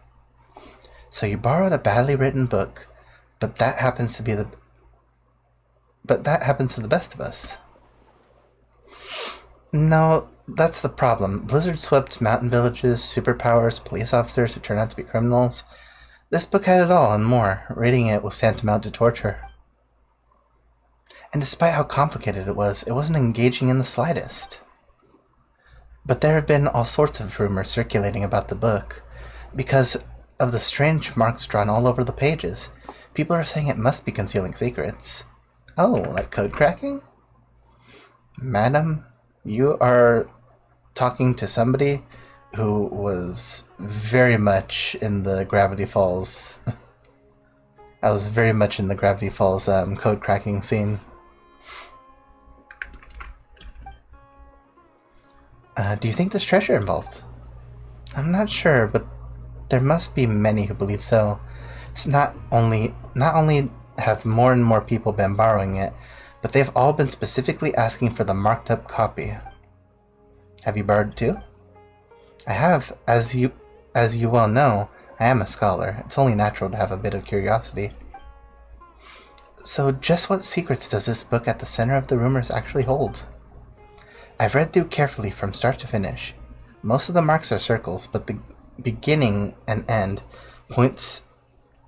So you borrowed a badly written book, but that happens to the best of us. No, that's the problem. Blizzard swept mountain villages, superpowers, police officers who turn out to be criminals. This book had it all and more. Reading it was tantamount to torture. And despite how complicated it wasn't engaging in the slightest. But there have been all sorts of rumors circulating about the book, because of the strange marks drawn all over the pages. People are saying it must be concealing secrets. Oh, like code cracking? Madam, you are talking to somebody who was very much in the Gravity Falls. I was very much in the Gravity Falls code cracking scene. Do you think there's treasure involved? I'm not sure, but there must be many who believe so. It's not only have more and more people been borrowing it, but they've all been specifically asking for the marked up copy. Have you borrowed too? I have. As you well know, I am a scholar. It's only natural to have a bit of curiosity. So just what secrets does this book at the center of the rumors actually hold? I've read through carefully from start to finish. Most of the marks are circles, but the beginning and end points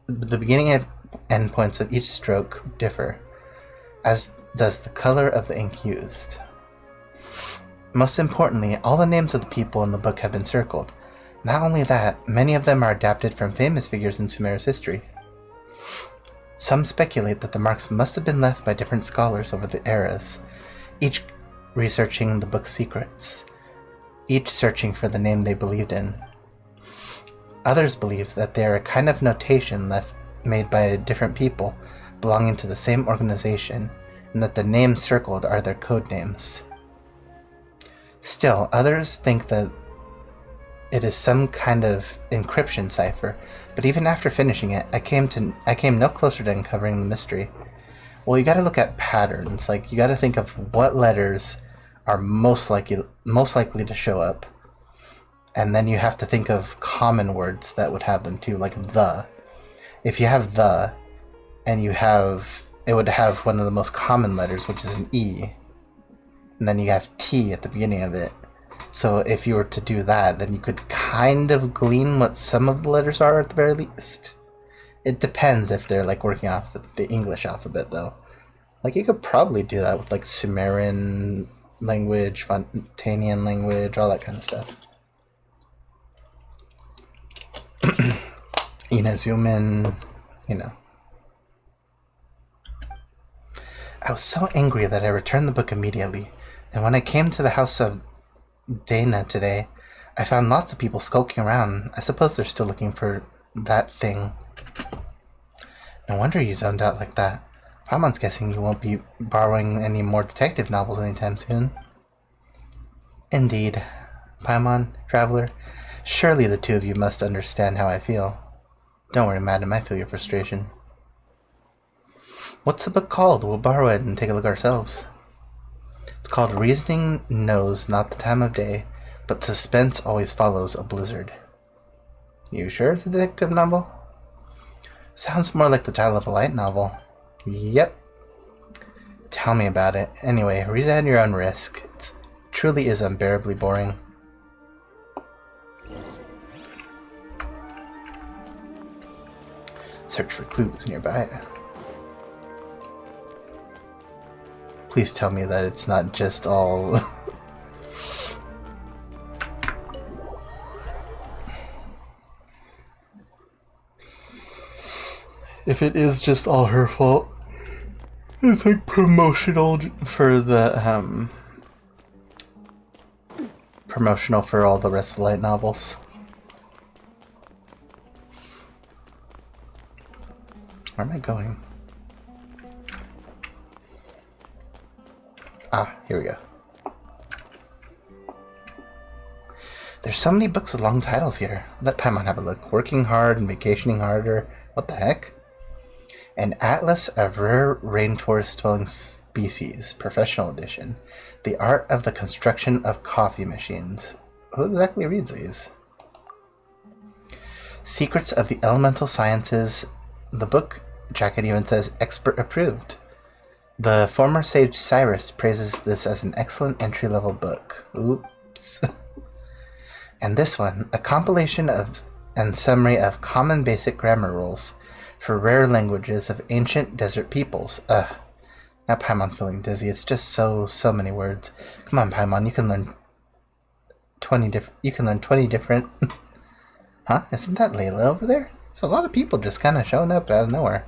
of each stroke differ, as does the color of the ink used. Most importantly, all the names of the people in the book have been circled. Not only that, many of them are adapted from famous figures in Sumer's history. Some speculate that the marks must have been left by different scholars over the eras, each researching the book's secrets, each searching for the name they believed in. Others believe that they are a kind of notation made by different people belonging to the same organization, and that the names circled are their code names. Still, others think that it is some kind of encryption cipher, but even after finishing it, I came no closer to uncovering the mystery. Well, you gotta look at patterns, like you gotta think of what letters are most likely to show up. And then you have to think of common words that would have them too, like the. If you have the, and it would have one of the most common letters, which is an E. And then you have T at the beginning of it. So if you were to do that, then you could kind of glean what some of the letters are at the very least. It depends if they're like working off the English alphabet though. Like you could probably do that with like Sumerian language, Fontanian language, all that kind of stuff. Inazuman, you know. I was so angry that I returned the book immediately, and when I came to the house of Dana today, I found lots of people skulking around. I suppose they're still looking for that thing. No wonder you zoned out like that. Paimon's guessing you won't be borrowing any more detective novels anytime soon. Indeed. Paimon, Traveler, surely the two of you must understand how I feel. Don't worry, madam, I feel your frustration. What's the book called? We'll borrow it and take a look ourselves. It's called Reasoning Knows Not the Time of Day, but Suspense Always Follows a Blizzard. You sure it's a detective novel? Sounds more like the title of a light novel. Yep. Tell me about it. Anyway, read it at your own risk. It truly is unbearably boring. Search for clues nearby. Please tell me that it's not just all... If it is just all her fault, it's like promotional for the, promotional for all the rest of the light novels. Where am I going? Ah, here we go. There's so many books with long titles here. Let Paimon have a look. Working Hard and Vacationing Harder. What the heck? An Atlas of Rare Rainforest-Dwelling Species, Professional Edition. The Art of the Construction of Coffee Machines. Who exactly reads these? Secrets of the Elemental Sciences. The book jacket even says expert approved. The former sage Cyrus praises this as an excellent entry-level book. Oops. And this one, a compilation of and summary of common basic grammar rules for rare languages of ancient desert peoples. Now Paimon's feeling dizzy. It's just so many words. Come on, Paimon, you can learn 20 different. Huh? Isn't that Layla over there? There's a lot of people just kind of showing up out of nowhere.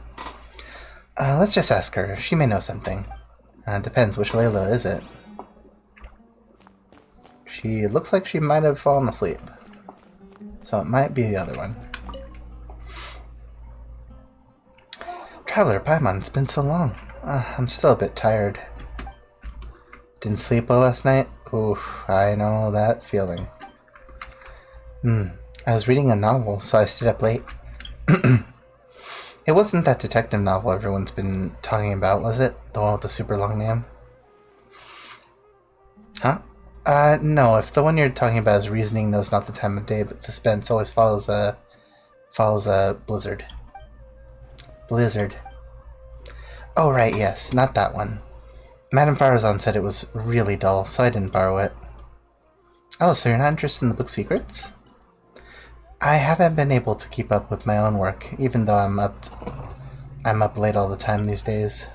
Let's just ask her. She may know something. Depends, which Layla is it? She looks like she might have fallen asleep. So it might be the other one. Traveler Paimon, it's been so long. I'm still a bit tired. Didn't sleep well last night? Oof, I know that feeling. I was reading a novel, so I stayed up late. It wasn't that detective novel everyone's been talking about, was it? The one with the super long name? Huh? No, if the one you're talking about is Reasoning knows not the time of day, but suspense always follows a blizzard. Blizzard. Oh right, yes, not that one. Madame Farazan said it was really dull, so I didn't borrow it. Oh, so you're not interested in the book Secrets? I haven't been able to keep up with my own work, even though I'm up late all the time these days.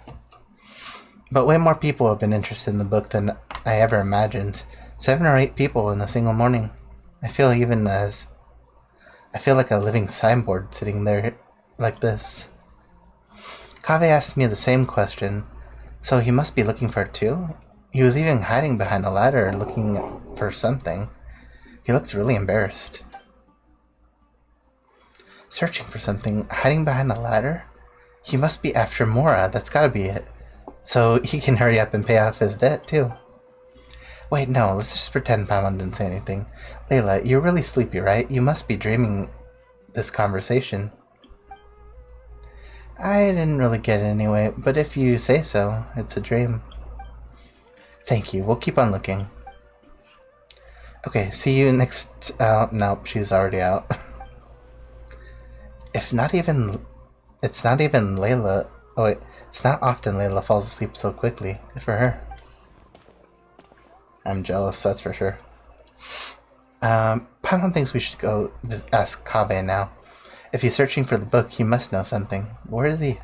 But way more people have been interested in the book than I ever imagined. 7 or 8 people in a single morning. I feel like a living signboard sitting there like this. Kaveh asked me the same question, so he must be looking for it too? He was even hiding behind a ladder looking for something. He looked really embarrassed. Searching for something, hiding behind the ladder? He must be after Mora, that's gotta be it. So he can hurry up and pay off his debt too. Wait, no, let's just pretend Paimon didn't say anything. Layla, you're really sleepy, right? You must be dreaming this conversation. I didn't really get it anyway, but if you say so, it's a dream. Thank you, we'll keep on looking. Okay, see you next... nope, she's already out. It's not even Layla... Oh wait, it's not often Layla falls asleep so quickly. Good for her. I'm jealous, that's for sure. Paimon thinks we should go ask Kaveh now. If he's searching for the book, he must know something. Where is he?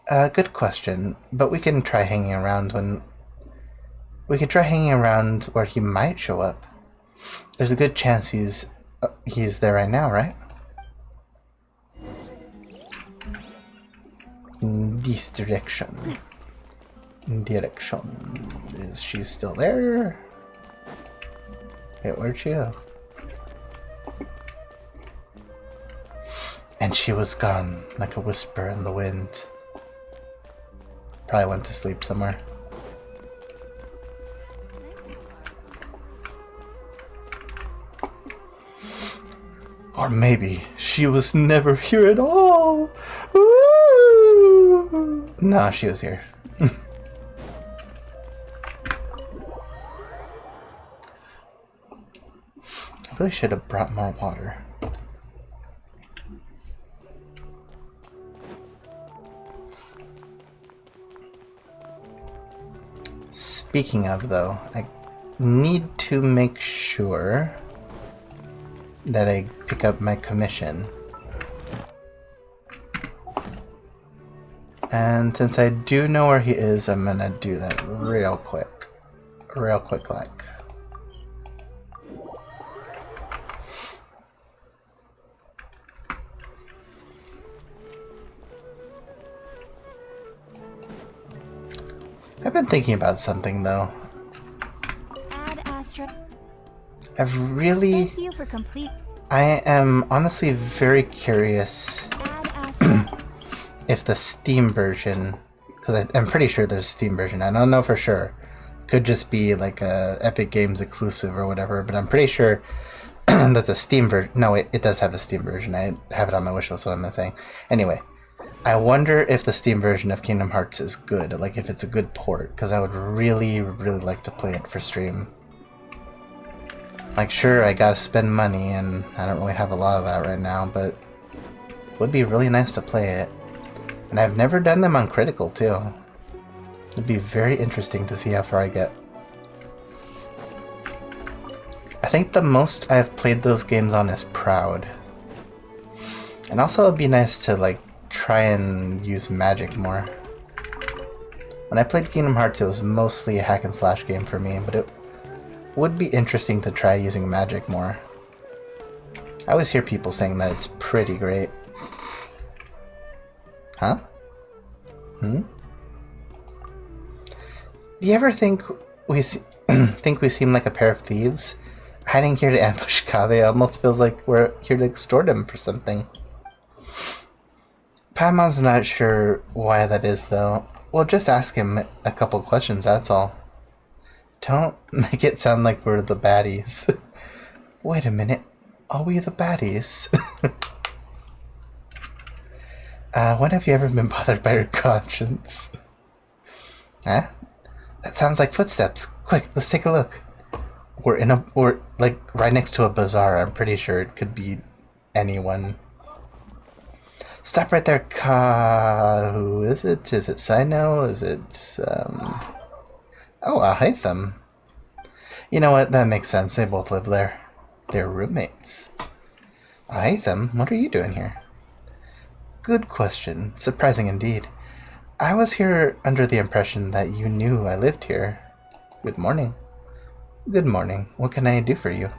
Good question, but we can try hanging around where he might show up. There's a good chance he's there right now, right? In this direction. Is she still there? Wait, where'd she go? And she was gone, like a whisper in the wind. Probably went to sleep somewhere. Or maybe she was never here at all. Woo! No, she was here. I really should have brought more water. Speaking of, though, I need to make sure that I pick up my commission. And since I do know where he is, I'm gonna do that real quick. Real quick like. I've been thinking about something though. Ad Astra. I've really... Thank you for complete. I am honestly very curious Ad Astra. if the Steam version, because I'm pretty sure there's a Steam version. I don't know for sure. Could just be like a Epic Games exclusive or whatever, but I'm pretty sure that the Steam version... No, it does have a Steam version. I have it on my wishlist, so I'm saying. Anyway, I wonder if the Steam version of Kingdom Hearts is good, like if it's a good port, because I would really, really like to play it for stream. Like, sure, I gotta spend money, and I don't really have a lot of that right now, but it would be really nice to play it. And I've never done them on Critical, too. It'd be very interesting to see how far I get. I think the most I've played those games on is Proud. And also it'd be nice to, like, try and use magic more. When I played Kingdom Hearts, it was mostly a hack and slash game for me, but it would be interesting to try using magic more. I always hear people saying that it's pretty great. Huh? Hmm? Do you ever think we think we seem like a pair of thieves? Hiding here to ambush Kaveh almost feels like we're here to extort him for something. Paimon's not sure why that is, though. We'll just ask him a couple questions, that's all. Don't make it sound like we're the baddies. Wait a minute. Are we the baddies? When have you ever been bothered by your conscience? Huh? That sounds like footsteps. Quick, let's take a look. We're like right next to a bazaar. I'm pretty sure it could be anyone. Stop right there, who is it? Is it Sino? Is it, Oh, Ahitham. You know what? That makes sense. They both live there. They're roommates. Ahitham, what are you doing here? Good question. Surprising indeed. I was here under the impression that you knew I lived here. Good morning. Good morning. What can I do for you?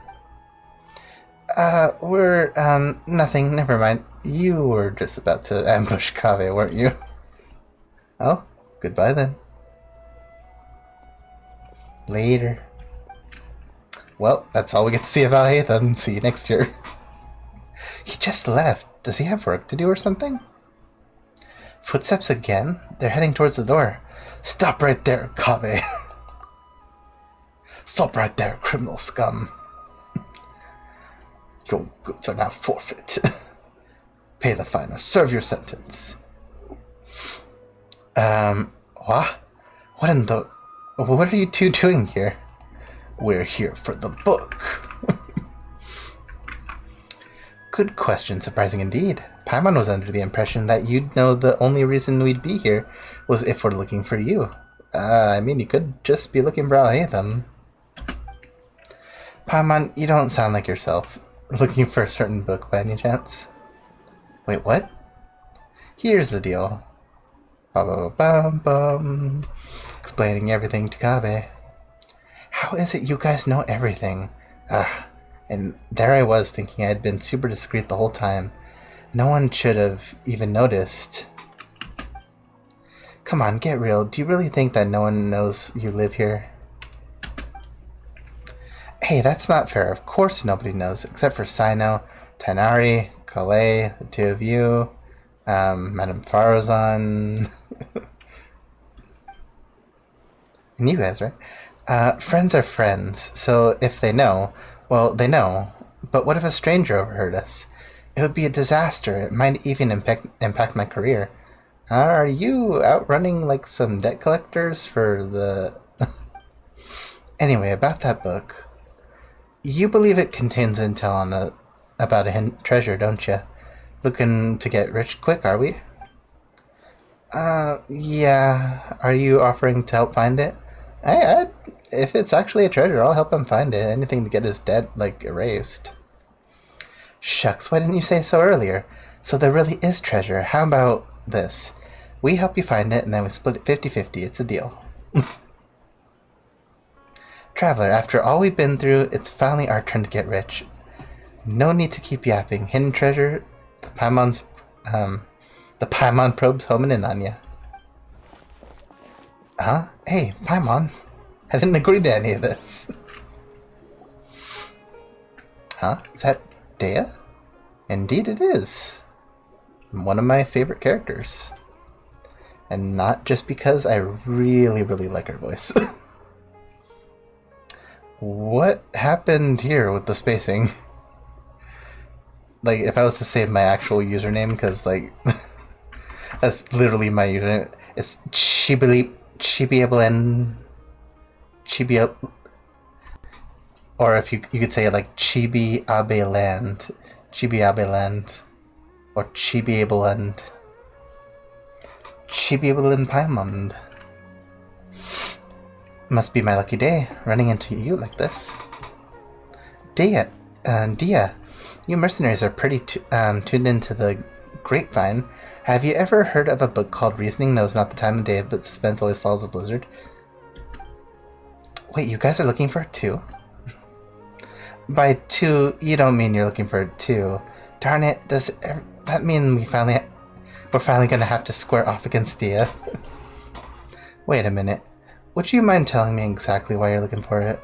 Nothing. Never mind. You were just about to ambush Kaveh, weren't you? Oh, goodbye then. Later. Well, that's all we get to see about Hatham. See you next year. He just left. Does he have work to do or something? Footsteps again? They're heading towards the door. Stop right there, Kaveh. Stop right there, criminal scum. Your goods are now forfeit. Pay the fine or serve your sentence. What? What are you two doing here? We're here for the book. Good question, surprising indeed. Paimon was under the impression that you'd know the only reason we'd be here was if we're looking for you. I mean, you could just be looking for Alhaitham. Paimon, you don't sound like yourself. Looking for a certain book by any chance? Wait, what? Here's the deal. Ba-ba-ba-bum-bum. Explaining everything to Kaveh. How is it you guys know everything? Ugh. And there I was thinking I had been super discreet the whole time. No one should have even noticed. Come on, get real. Do you really think that no one knows you live here? Hey, that's not fair. Of course nobody knows, except for Sino, Tainari, Calais, the two of you, Madame Farozan, and you guys, right? Friends are friends, so if they know, well, they know. But what if a stranger overheard us? It would be a disaster. It might even impact my career. Are you out running like some debt collectors for the... Anyway, about that book. You believe it contains intel on about a hidden treasure, don't you? Looking to get rich quick, are we? Yeah. Are you offering to help find it? If it's actually a treasure, I'll help him find it. Anything to get his debt, like, erased. Shucks, why didn't you say so earlier? So there really is treasure. How about this? We help you find it, and then we split it 50-50. It's a deal. Traveler, after all we've been through, it's finally our turn to get rich. No need to keep yapping. Hidden treasure, the Paimon probe's homing in on ya. Huh? Hey, Paimon. I didn't agree to any of this. Huh? Is that Dea? Indeed it is. One of my favorite characters. And not just because I really, really like her voice. What happened here with the spacing? Like, if I was to say my actual username, because, like, that's literally my username. It's Chibiablen. Or if you could say, like, Chibiabeland. Chibiabeland. Or Chibiabeland. Chibiabeland Paimon. Must be my lucky day, running into you like this. Dia, you mercenaries are pretty tuned into the grapevine. Have you ever heard of a book called Reasoning Knows Not the Time of Day, but suspense always follows a blizzard? Wait, you guys are looking for it too? By two, you don't mean you're looking for it too. Darn it, does that mean we're finally gonna have to square off against Dia? Wait a minute. Would you mind telling me exactly why you're looking for it?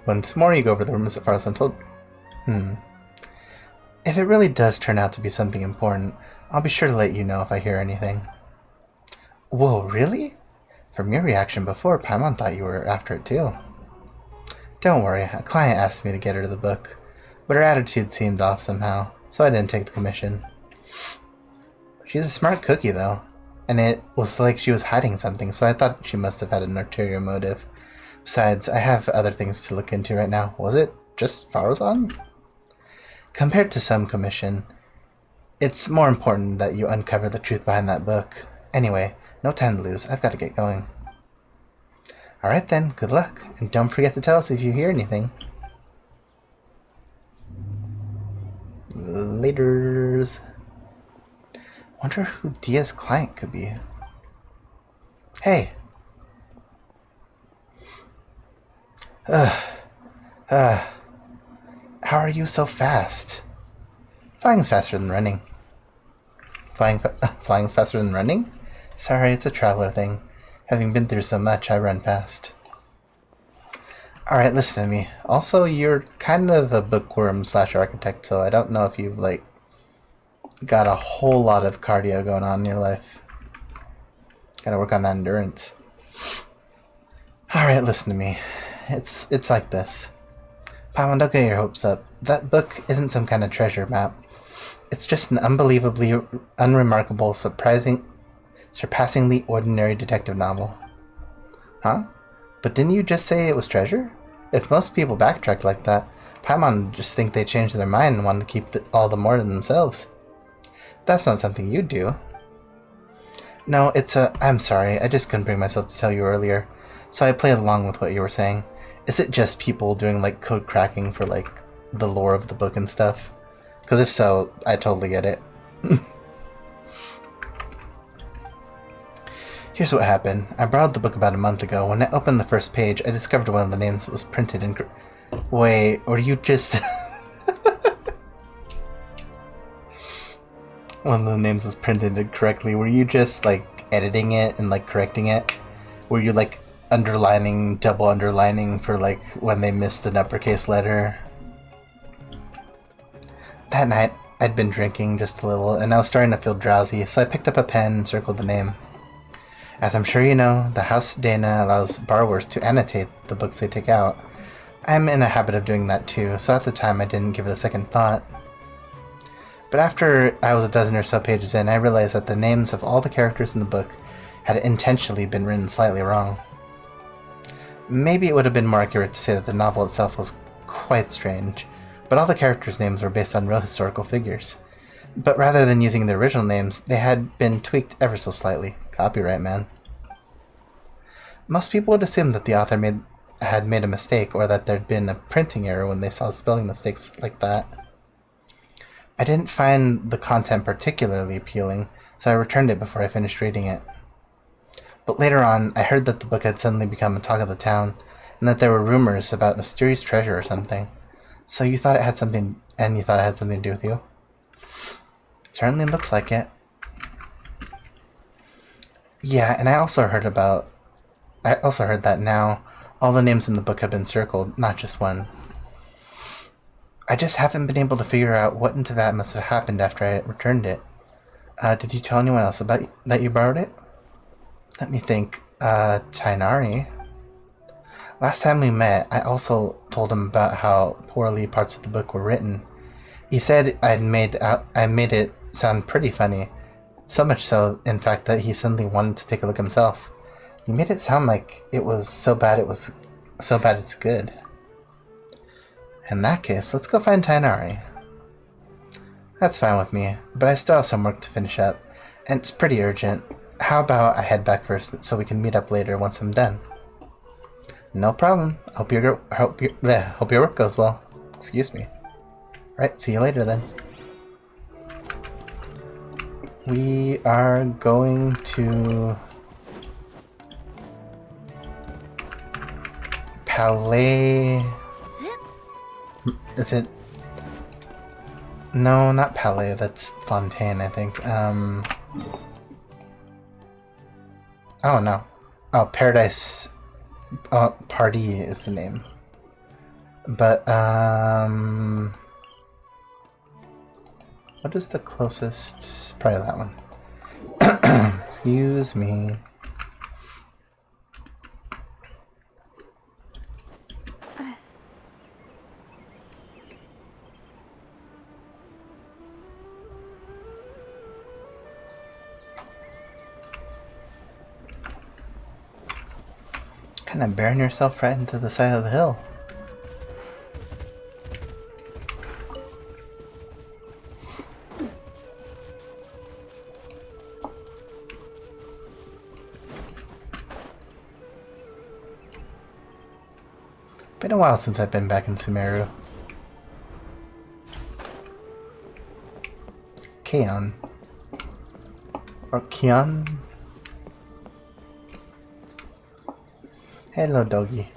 Once more, you go over the rumors as far as I'm told. If it really does turn out to be something important, I'll be sure to let you know if I hear anything. Whoa, really? From your reaction before, Paimon thought you were after it too. Don't worry, a client asked me to get her the book, but her attitude seemed off somehow, so I didn't take the commission. She's a smart cookie, though. And it was like she was hiding something, so I thought she must have had an ulterior motive. Besides, I have other things to look into right now. Was it just Farozan? Compared to some commission, it's more important that you uncover the truth behind that book. Anyway, no time to lose. I've got to get going. Alright then, good luck, and don't forget to tell us if you hear anything. Laters. Wonder who Dia's client could be. Hey! How are you so fast? Flying's faster than running. Flying's faster than running? Sorry, it's a traveler thing. Having been through so much, I run fast. Alright, listen to me. Also, you're kind of a bookworm / architect, so I don't know if you've, like, got a whole lot of cardio going on in your life. Gotta work on that endurance. Alright, listen to me. It's like this. Paimon, don't get your hopes up. That book isn't some kind of treasure map. It's just an unbelievably unremarkable, surpassingly ordinary detective novel. Huh? But didn't you just say it was treasure? If most people backtrack like that, Paimon just think they changed their mind and want to keep all the more to themselves. That's not something you do. No, I'm sorry, I just couldn't bring myself to tell you earlier, so I played along with what you were saying. Is it just people doing, like, code cracking for, like, the lore of the book and stuff? Because if so, I totally get it. Here's what happened. I borrowed the book about a month ago. When I opened the first page, I discovered one of the names was printed in... Wait, or you just... One of the names was printed incorrectly. Were you just, like, editing it and, like, correcting it? Were you, like, underlining, double underlining for, like, when they missed an uppercase letter? That night, I'd been drinking just a little, and I was starting to feel drowsy, so I picked up a pen and circled the name. As I'm sure you know, the House Dana allows borrowers to annotate the books they take out. I'm in a habit of doing that too, so at the time I didn't give it a second thought. But after I was a dozen or so pages in, I realized that the names of all the characters in the book had intentionally been written slightly wrong. Maybe it would have been more accurate to say that the novel itself was quite strange, but all the characters' names were based on real historical figures. But rather than using the original names, they had been tweaked ever so slightly. Copyright, man. Most people would assume that the author had made a mistake, or that there'd been a printing error when they saw spelling mistakes like that. I didn't find the content particularly appealing, so I returned it before I finished reading it. But later on, I heard that the book had suddenly become a talk of the town, and that there were rumors about mysterious treasure or something. So you thought it had something, and you thought it had something to do with you? It certainly looks like it. Yeah, and I also heard that now all the names in the book have been circled, not just one. I just haven't been able to figure out what in Teyvat must have happened after I returned it. Did you tell anyone else about that you borrowed it? Let me think. Tainari. Last time we met, I also told him about how poorly parts of the book were written. He said I made it sound pretty funny. So much so, in fact, that he suddenly wanted to take a look himself. He made it sound like it was so bad it's good. In that case, let's go find Tainari. That's fine with me, but I still have some work to finish up, and it's pretty urgent. How about I head back first so we can meet up later once I'm done? No problem. Hope your work goes well. Excuse me. Right, see you later then. We are going to Palais. Is it? No, not Palais. That's Fontaine, I think. Oh no. Oh, Paradise. Oh, Party is the name. But what is the closest? Probably that one. Excuse me. Kind of bearing yourself right into the side of the hill. Been a while since I've been back in Sumeru. Keon. Or Keon? Hello, doggy.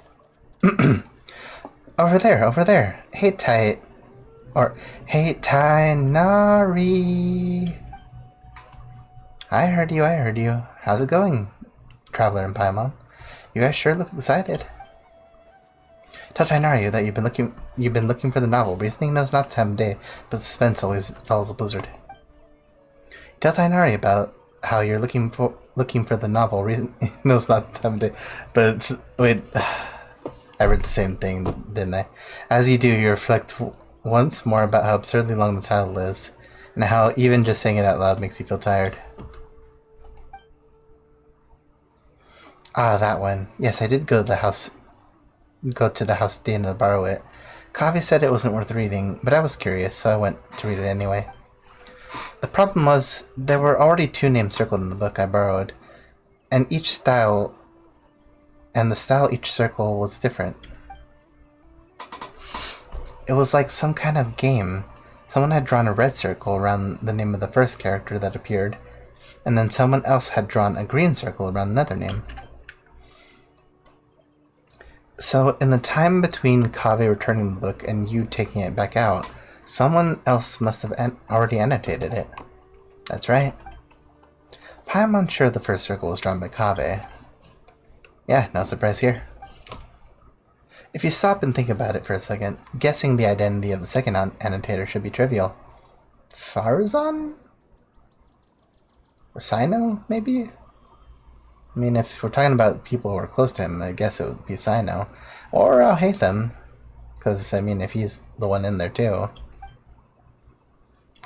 Over there. Hey, hey, Tainari. I heard you. How's it going, Traveler and Paimon? You guys sure look excited. Tell Tainari that you've been looking for the novel. Reasoning knows not the time of day, but suspense always follows a blizzard. Tell Tainari about how you're looking for the novel. Reason knows not the time of day, but wait, I read the same thing, didn't I? As you do, you reflect once more about how absurdly long the title is, and how even just saying it out loud makes you feel tired. Ah, that one. Yes, I did go to the house Dana to borrow it. Kavi said it wasn't worth reading, but I was curious, so I went to read it anyway. The problem was, there were already 2 names circled in the book I borrowed, and the style each circle was different. It was like some kind of game. Someone had drawn a red circle around the name of the first character that appeared, and then someone else had drawn a green circle around another name. So, in the time between Kaveh returning the book and you taking it back out, someone else must have already annotated it. That's right. Paimon's sure the first circle was drawn by Kaveh. Yeah, no surprise here. If you stop and think about it for a second, guessing the identity of the second annotator should be trivial. Farzan? Or Sino, maybe? I mean, if we're talking about people who are close to him, I guess it would be Sino. Or Al-Haytham. Because, I mean, if he's the one in there too.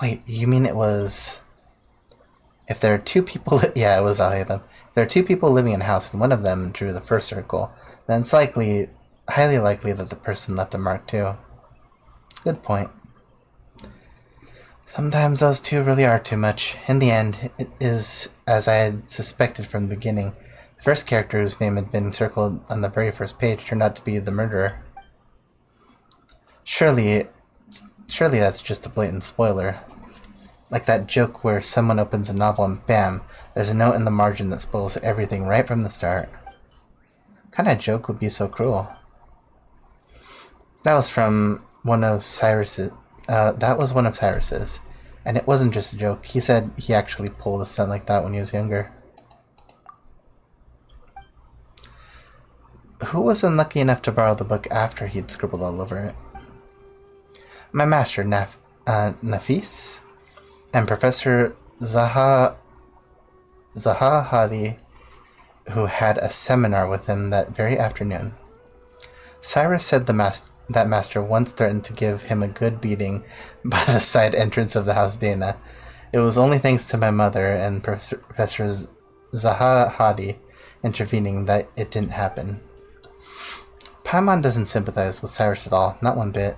Wait, you mean it was... If there are 2 people... Yeah, it was Al-Haytham. If there are 2 people living in a house and one of them drew the first circle, then it's highly likely that the person left a mark too. Good point. Sometimes those 2 really are too much. In the end, it is as I had suspected from the beginning. The first character whose name had been circled on the very first page turned out to be the murderer. Surely that's just a blatant spoiler. Like that joke where someone opens a novel and bam, there's a note in the margin that spoils everything right from the start. What kind of joke would be so cruel? That was from one of Cyrus's. And it wasn't just a joke. He said he actually pulled a stunt like that when he was younger. Who was unlucky enough to borrow the book after he'd scribbled all over it? My master, Nafis, and Professor Zaha Hadi, who had a seminar with him that very afternoon. Cyrus said that master once threatened to give him a good beating by the side entrance of the House Dana. It was only thanks to my mother and Professor Zaha Hadi intervening that it didn't happen. Paimon doesn't sympathize with Cyrus at all, not one bit.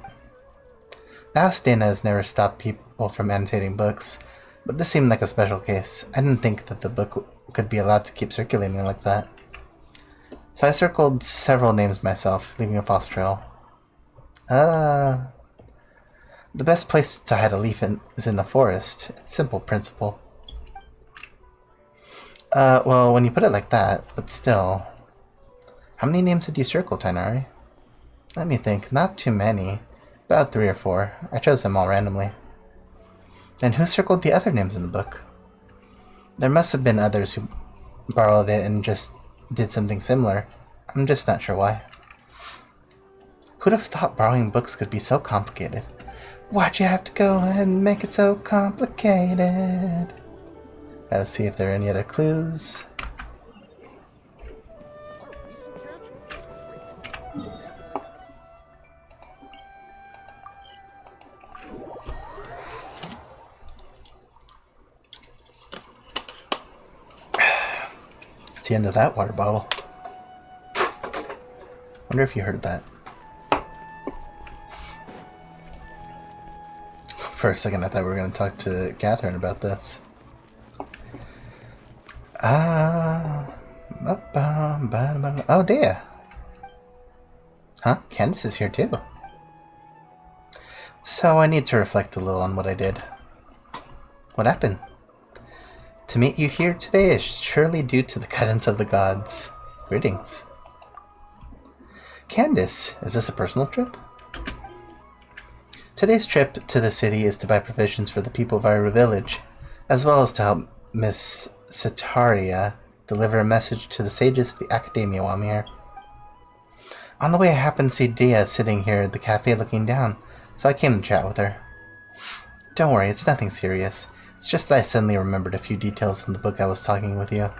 The House Dana has never stopped people from annotating books, but this seemed like a special case. I didn't think that the book could be allowed to keep circulating like that. So I circled several names myself, leaving a false trail. The best place to hide a leaf is in the forest. It's simple principle. Well, when you put it like that, but still. How many names did you circle, Tainari? Let me think. Not too many. About 3 or 4. I chose them all randomly. Then who circled the other names in the book? There must have been others who borrowed it and just did something similar. I'm just not sure why. Who'd have thought borrowing books could be so complicated? Why'd you have to go and make it so complicated? Let's see if there are any other clues. It's the end of that water bottle. Wonder if you heard that. For a second I thought we were going to talk to Catherine about this. Oh, Dea. Huh? Candace is here too. So I need to reflect a little on what I did. What happened? To meet you here today is surely due to the guidance of the gods. Greetings. Candace, is this a personal trip? Today's trip to the city is to buy provisions for the people of our village, as well as to help Miss Sitaria deliver a message to the sages of the Academia while I'm here. On the way I happened to see Dea sitting here at the cafe looking down, so I came to chat with her. Don't worry, it's nothing serious. It's just that I suddenly remembered a few details in the book I was talking with you.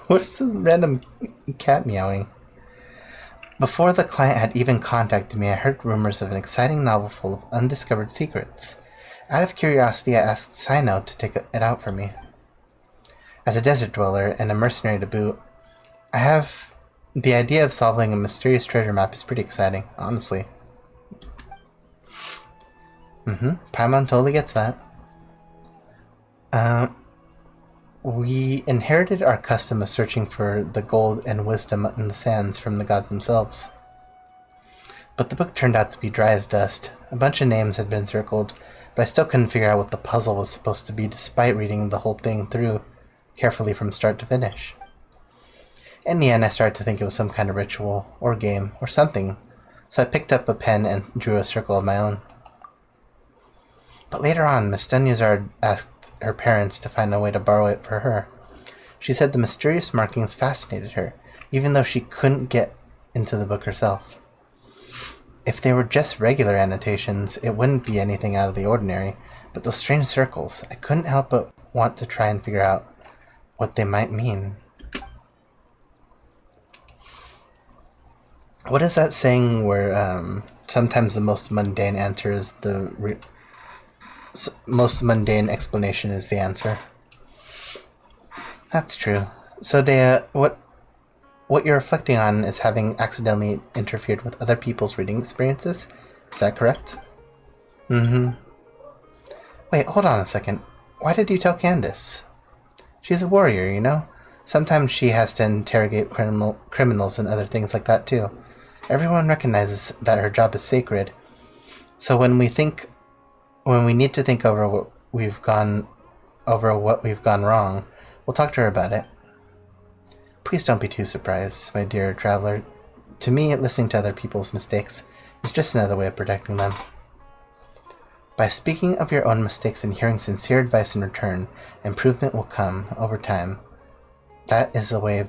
What's this random cat meowing? Before the client had even contacted me, I heard rumors of an exciting novel full of undiscovered secrets. Out of curiosity, I asked Sino to take it out for me. As a desert dweller and a mercenary to boot, the idea of solving a mysterious treasure map is pretty exciting, honestly. Paimon totally gets that. We inherited our custom of searching for the gold and wisdom in the sands from the gods themselves. But the book turned out to be dry as dust. A bunch of names had been circled, but I still couldn't figure out what the puzzle was supposed to be despite reading the whole thing through carefully from start to finish. In the end, I started to think it was some kind of ritual, or game, or something, so I picked up a pen and drew a circle of my own. But later on, Miss Dunyazard asked her parents to find a way to borrow it for her. She said the mysterious markings fascinated her, even though she couldn't get into the book herself. If they were just regular annotations, it wouldn't be anything out of the ordinary, but those strange circles, I couldn't help but want to try and figure out what they might mean. What is that saying where sometimes the most mundane answer is the most mundane explanation is the answer? That's true. So Dea, what you're reflecting on is having accidentally interfered with other people's reading experiences? Is that correct? Wait, hold on a second. Why did you tell Candace? She's a warrior, you know? Sometimes she has to interrogate criminals and other things like that too. Everyone recognizes that her job is sacred. So when we think when we need to think over what we've gone wrong, we'll talk to her about it. Please don't be too surprised, my dear traveler. To me, listening to other people's mistakes is just another way of protecting them. By speaking of your own mistakes and hearing sincere advice in return, improvement will come over time. That's the way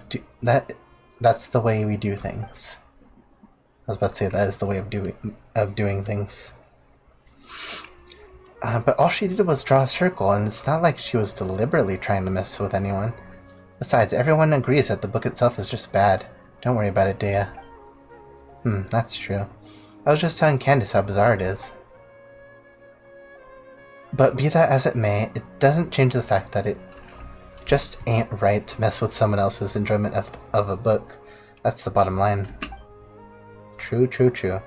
we do things. I was about to say that is the way of doing things. But all she did was draw a circle, and it's not like she was deliberately trying to mess with anyone. Besides, everyone agrees that the book itself is just bad. Don't worry about it, Dea. That's true. I was just telling Candace how bizarre it is. But be that as it may, it doesn't change the fact that it just ain't right to mess with someone else's enjoyment of a book. That's the bottom line. True, true, true.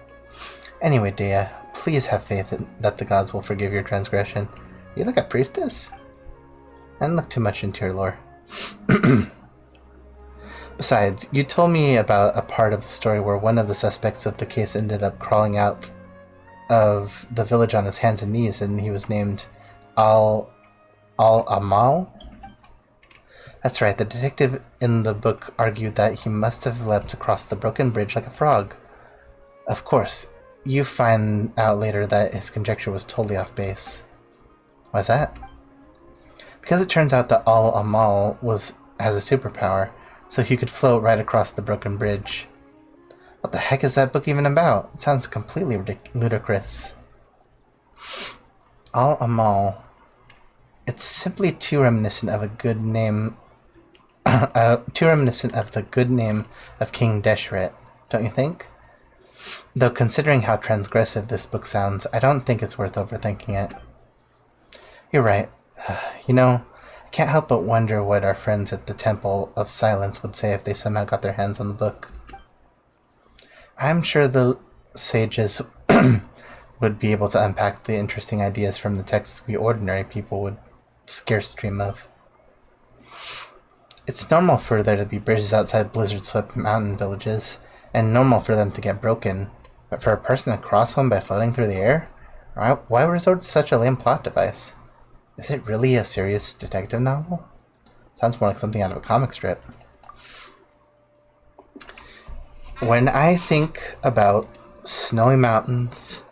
Anyway, Dea, please have faith that the gods will forgive your transgression. You look a priestess? And look too much into your lore. Besides, you told me about a part of the story where one of the suspects of the case ended up crawling out of the village on his hands and knees, and he was named Al-Amal? That's right, the detective in the book argued that he must have leapt across the broken bridge like a frog. Of course, you find out later that his conjecture was totally off base. Why's that? Because it turns out that Al-Amal has a superpower, so he could float right across the broken bridge. What the heck is that book even about? It sounds completely ludicrous. Al-Amal. It's simply too reminiscent of the good name of King Deshret, don't you think? Though considering how transgressive this book sounds, I don't think it's worth overthinking it. You're right. You know, I can't help but wonder what our friends at the Temple of Silence would say if they somehow got their hands on the book. I'm sure the sages would be able to unpack the interesting ideas from the texts we ordinary people would scarce dream of. It's normal for there to be bridges outside blizzard-swept mountain villages, and normal for them to get broken, but for a person to cross one by floating through the air? Why resort to such a lame plot device? Is it really a serious detective novel? Sounds more like something out of a comic strip. When I think about snowy mountains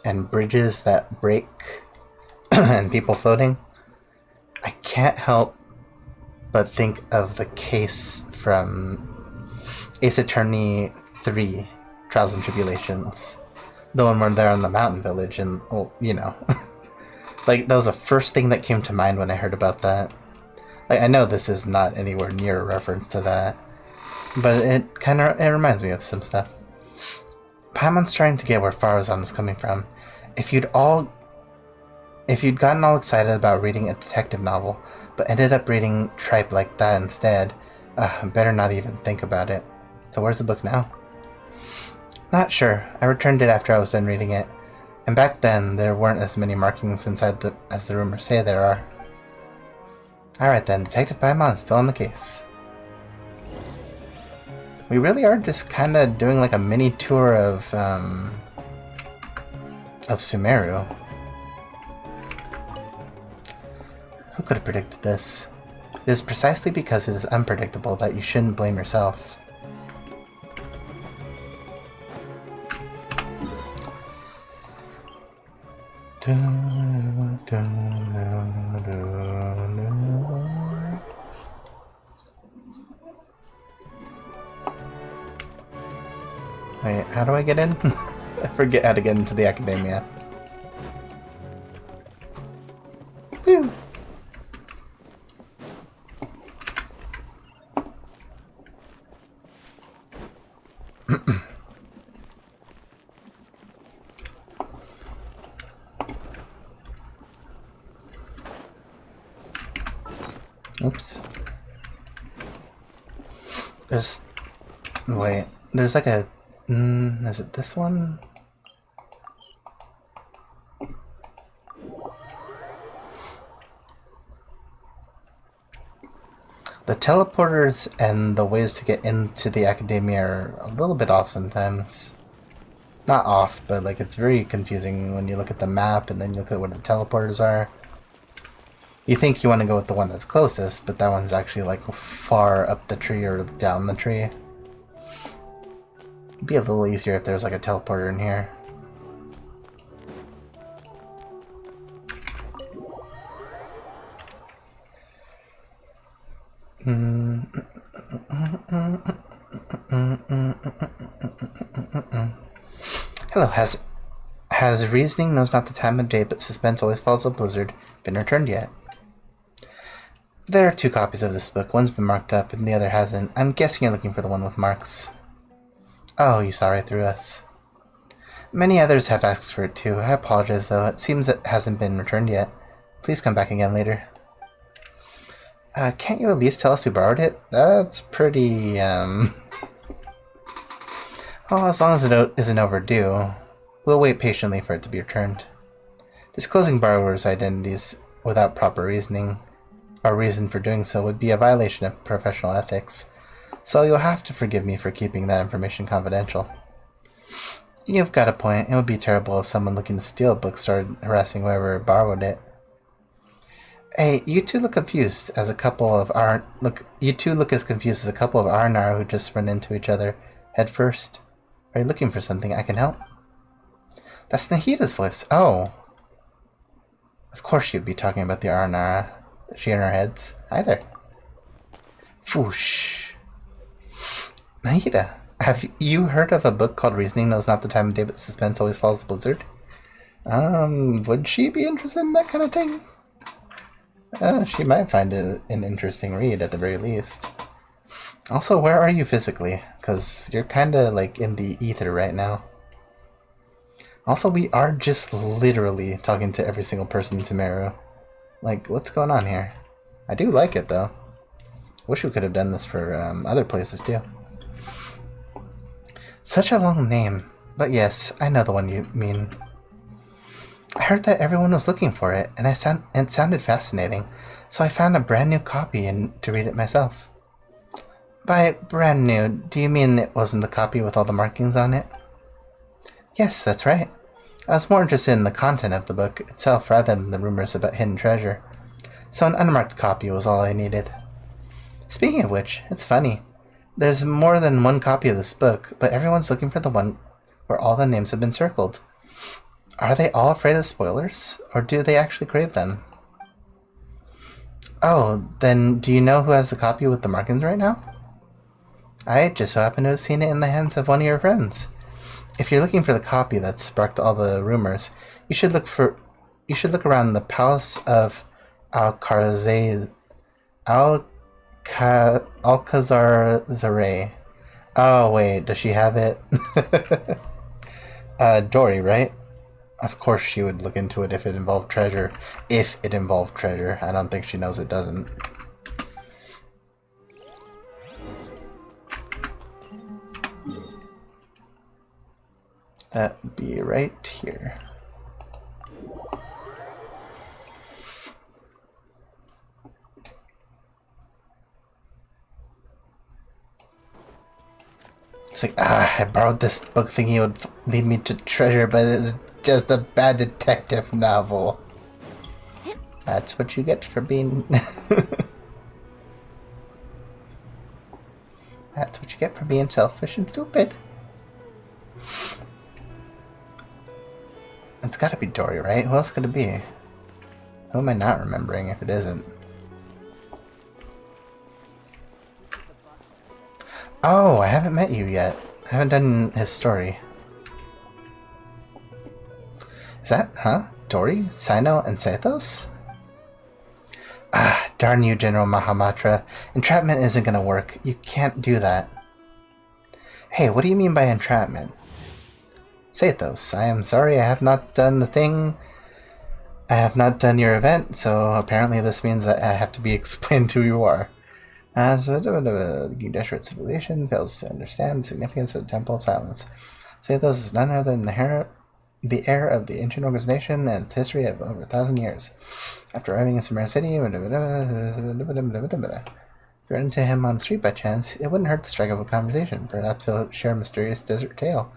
and bridges that break and people floating, I can't help but think of the case from Ace Attorney 3, Trials and Tribulations. The one where they're in the mountain village and, well, you know. Like, that was the first thing that came to mind when I heard about that. Like, I know this is not anywhere near a reference to that, but it reminds me of some stuff. Paimon's trying to get where Farazan was coming from. If you'd gotten all excited about reading a detective novel, but ended up reading tripe like that instead, better not even think about it. So where's the book now? Not sure. I returned it after I was done reading it, and back then there weren't as many markings inside as the rumors say there are. Alright then, Detective Paimon's still on the case. We really are just kinda doing like a mini tour of Sumeru. Who could have predicted this? It is precisely because it is unpredictable that you shouldn't blame yourself. Wait, how do I get in? I forget how to get into the academia. Whew. Oops. There's like a... is it this one? The teleporters and the ways to get into the academia are a little bit off sometimes. Not off, but like it's very confusing when you look at the map and then you look at where the teleporters are. You think you want to go with the one that's closest, but that one's actually like far up the tree or down the tree. It'd be a little easier if there's like a teleporter in here. Hello, has reasoning knows not the time of day, but suspense always follows a blizzard been returned yet? There are 2 copies of this book. One's been marked up and the other hasn't. I'm guessing you're looking for the one with marks. Oh, you saw right through us. Many others have asked for it too. I apologize though. It seems it hasn't been returned yet. Please come back again later. Can't you at least tell us who borrowed it? That's pretty, Well, as long as it isn't overdue, we'll wait patiently for it to be returned. Disclosing borrowers' identities without proper reasoning, or reason for doing so, would be a violation of professional ethics, so you'll have to forgive me for keeping that information confidential. You've got a point. It would be terrible if someone looking to steal a book started harassing whoever borrowed it. Hey, you two look confused as a couple of you two look as confused as a couple of Arnar who just run into each other head first. Are you looking for something? I can help. That's Nahida's voice. Oh. Of course she'd be talking about the Arnar. She in her heads. Hi there. Foosh. Nahida, have you heard of a book called Reasoning Knows Not the Time of Day, but Suspense Always Follows the Blizzard? Would she be interested in that kind of thing? She might find it an interesting read at the very least. Also, where are you physically? Because you're kinda like in the ether right now. Also, we are just literally talking to every single person in Temeru. Like, what's going on here? I do like it though. Wish we could have done this for other places too. Such a long name. But yes, I know the one you mean. I heard that everyone was looking for it, and it sounded fascinating, so I found a brand new copy to read it myself. By brand new, do you mean it wasn't the copy with all the markings on it? Yes, that's right. I was more interested in the content of the book itself rather than the rumors about hidden treasure, so an unmarked copy was all I needed. Speaking of which, it's funny. There's more than one copy of this book, but everyone's looking for the one where all the names have been circled. Are they all afraid of spoilers, or do they actually crave them? Oh, then do you know who has the copy with the markings right now? I just so happen to have seen it in the hands of one of your friends. If you're looking for the copy that sparked all the rumors, you should look around the Palace of Alcazar Zaray. Oh wait, does she have it? Dory, right? Of course she would look into it if it involved treasure. If it involved treasure. I don't think she knows it doesn't. That would be right here. It's like, I borrowed this book thinking it would lead me to treasure, but it's just a bad detective novel. That's what you get for being... That's what you get for being selfish and stupid. It's gotta be Dory, right? Who else could it be? Who am I not remembering if it isn't? Oh, I haven't met you yet. I haven't done his story. Is that, Dory, Sino, and Sethos? Ah, darn you, General Mahamatra. Entrapment isn't gonna work. You can't do that. Hey, what do you mean by entrapment? Sethos, I am sorry I have not done the thing. I have not done your event, so apparently this means that I have to be explained who you are. As a desperate civilization fails to understand the significance of the Temple of Silence. Sethos is none other than the heir of the ancient organization and its history of over 1,000 years. After arriving in Sumer City, if you run into him on the street by chance, it wouldn't hurt to strike up a conversation. Perhaps he'll share a mysterious desert tale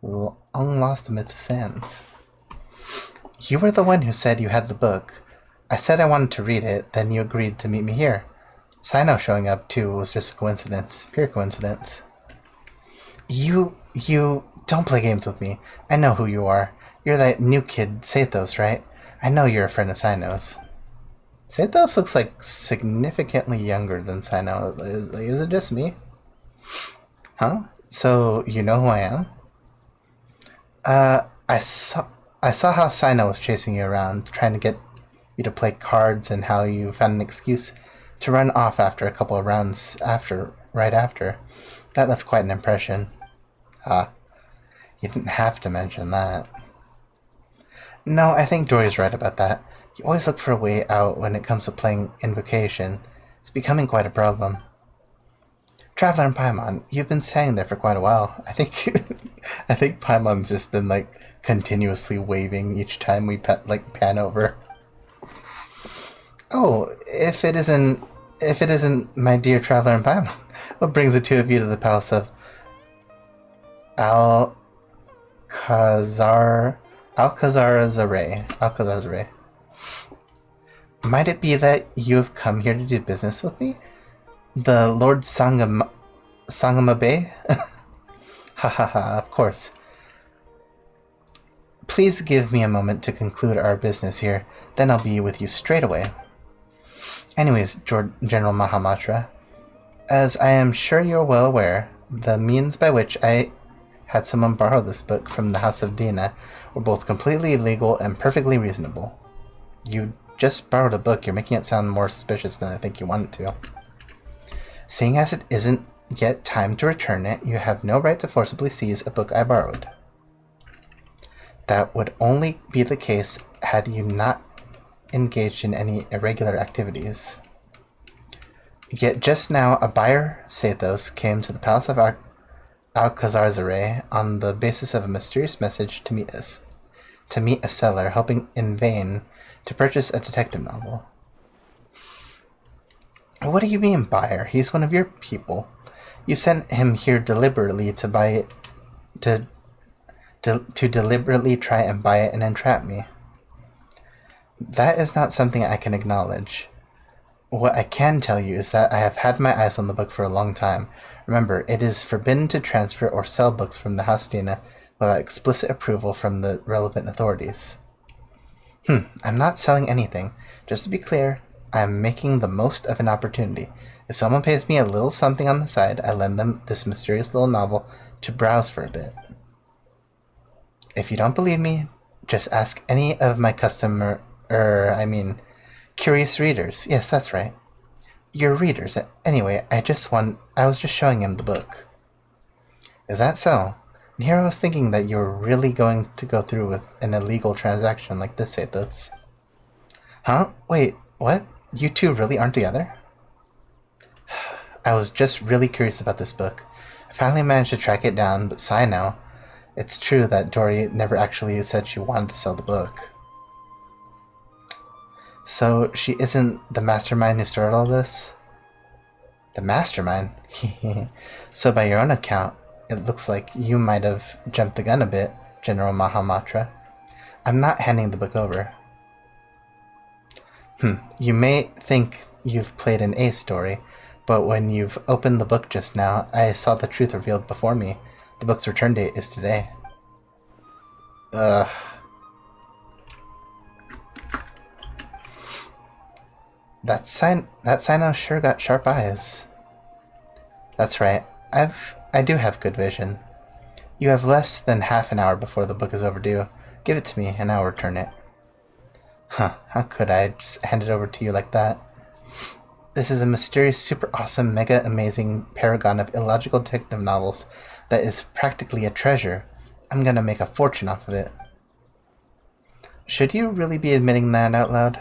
long lost amidst the sands. You were the one who said you had the book. I said I wanted to read it, then you agreed to meet me here. Sino showing up, too, was just a coincidence. Pure coincidence. You don't play games with me. I know who you are. You're that new kid, Sathos, right? I know you're a friend of Sino's. Sathos looks like significantly younger than Sino. Is it just me? Huh? So, you know who I am? I saw how Sino was chasing you around, trying to get you to play cards, and how you found an excuse to run off after a couple of rounds right after. That left quite an impression. You didn't have to mention that. No, I think Dory's right about that. You always look for a way out when it comes to playing Invocation. It's becoming quite a problem. Traveler and Paimon, you've been staying there for quite a while. I think Paimon's just been continuously waving each time we pan over. Oh, if it isn't my dear Traveler and Paimon, what brings the two of you to the palace of Alcazar? Might it be that you have come here to do business with me? The Lord Sangamabe? Ha ha ha, of course. Please give me a moment to conclude our business here, then I'll be with you straight away. Anyways, General Mahamatra, as I am sure you're well aware, the means by which I had someone borrow this book from the House of Dina were both completely legal and perfectly reasonable. You just borrowed a book, you're making it sound more suspicious than I think you want it to. Seeing as it isn't yet time to return it, you have no right to forcibly seize a book I borrowed. That would only be the case had you not engaged in any irregular activities. Yet just now a buyer, Sathos, came to the Palace of Alcazar on the basis of a mysterious message to meet a seller, hoping in vain to purchase a detective novel. What do you mean, buyer? He's one of your people. You sent him here deliberately to buy it, to deliberately try and buy it and entrap me. That is not something I can acknowledge. What I can tell you is that I have had my eyes on the book for a long time. Remember, it is forbidden to transfer or sell books from the House Dina without explicit approval from the relevant authorities. I'm not selling anything. Just to be clear, I am making the most of an opportunity. If someone pays me a little something on the side, I lend them this mysterious little novel to browse for a bit. If you don't believe me, just ask any of my curious readers. Yes, that's right. Your readers. Anyway, I was just showing him the book. Is that so? And here I was thinking that you were really going to go through with an illegal transaction like this, Sathos. Huh? Wait, what? You two really aren't together? I was just really curious about this book. I finally managed to track it down, but Sino, it's true that Dory never actually said she wanted to sell the book. So she isn't the mastermind who started all this? The mastermind? So by your own account, it looks like you might have jumped the gun a bit, General Mahamatra. I'm not handing the book over. You may think you've played an ace story, but when you've opened the book just now, I saw the truth revealed before me. The book's return date is today. That Sino sure got sharp eyes. That's right. I do have good vision. You have less than half an hour before the book is overdue. Give it to me, and I'll return it. How could I just hand it over to you like that? This is a mysterious, super awesome, mega amazing paragon of illogical detective novels that is practically a treasure. I'm gonna make a fortune off of it. Should you really be admitting that out loud?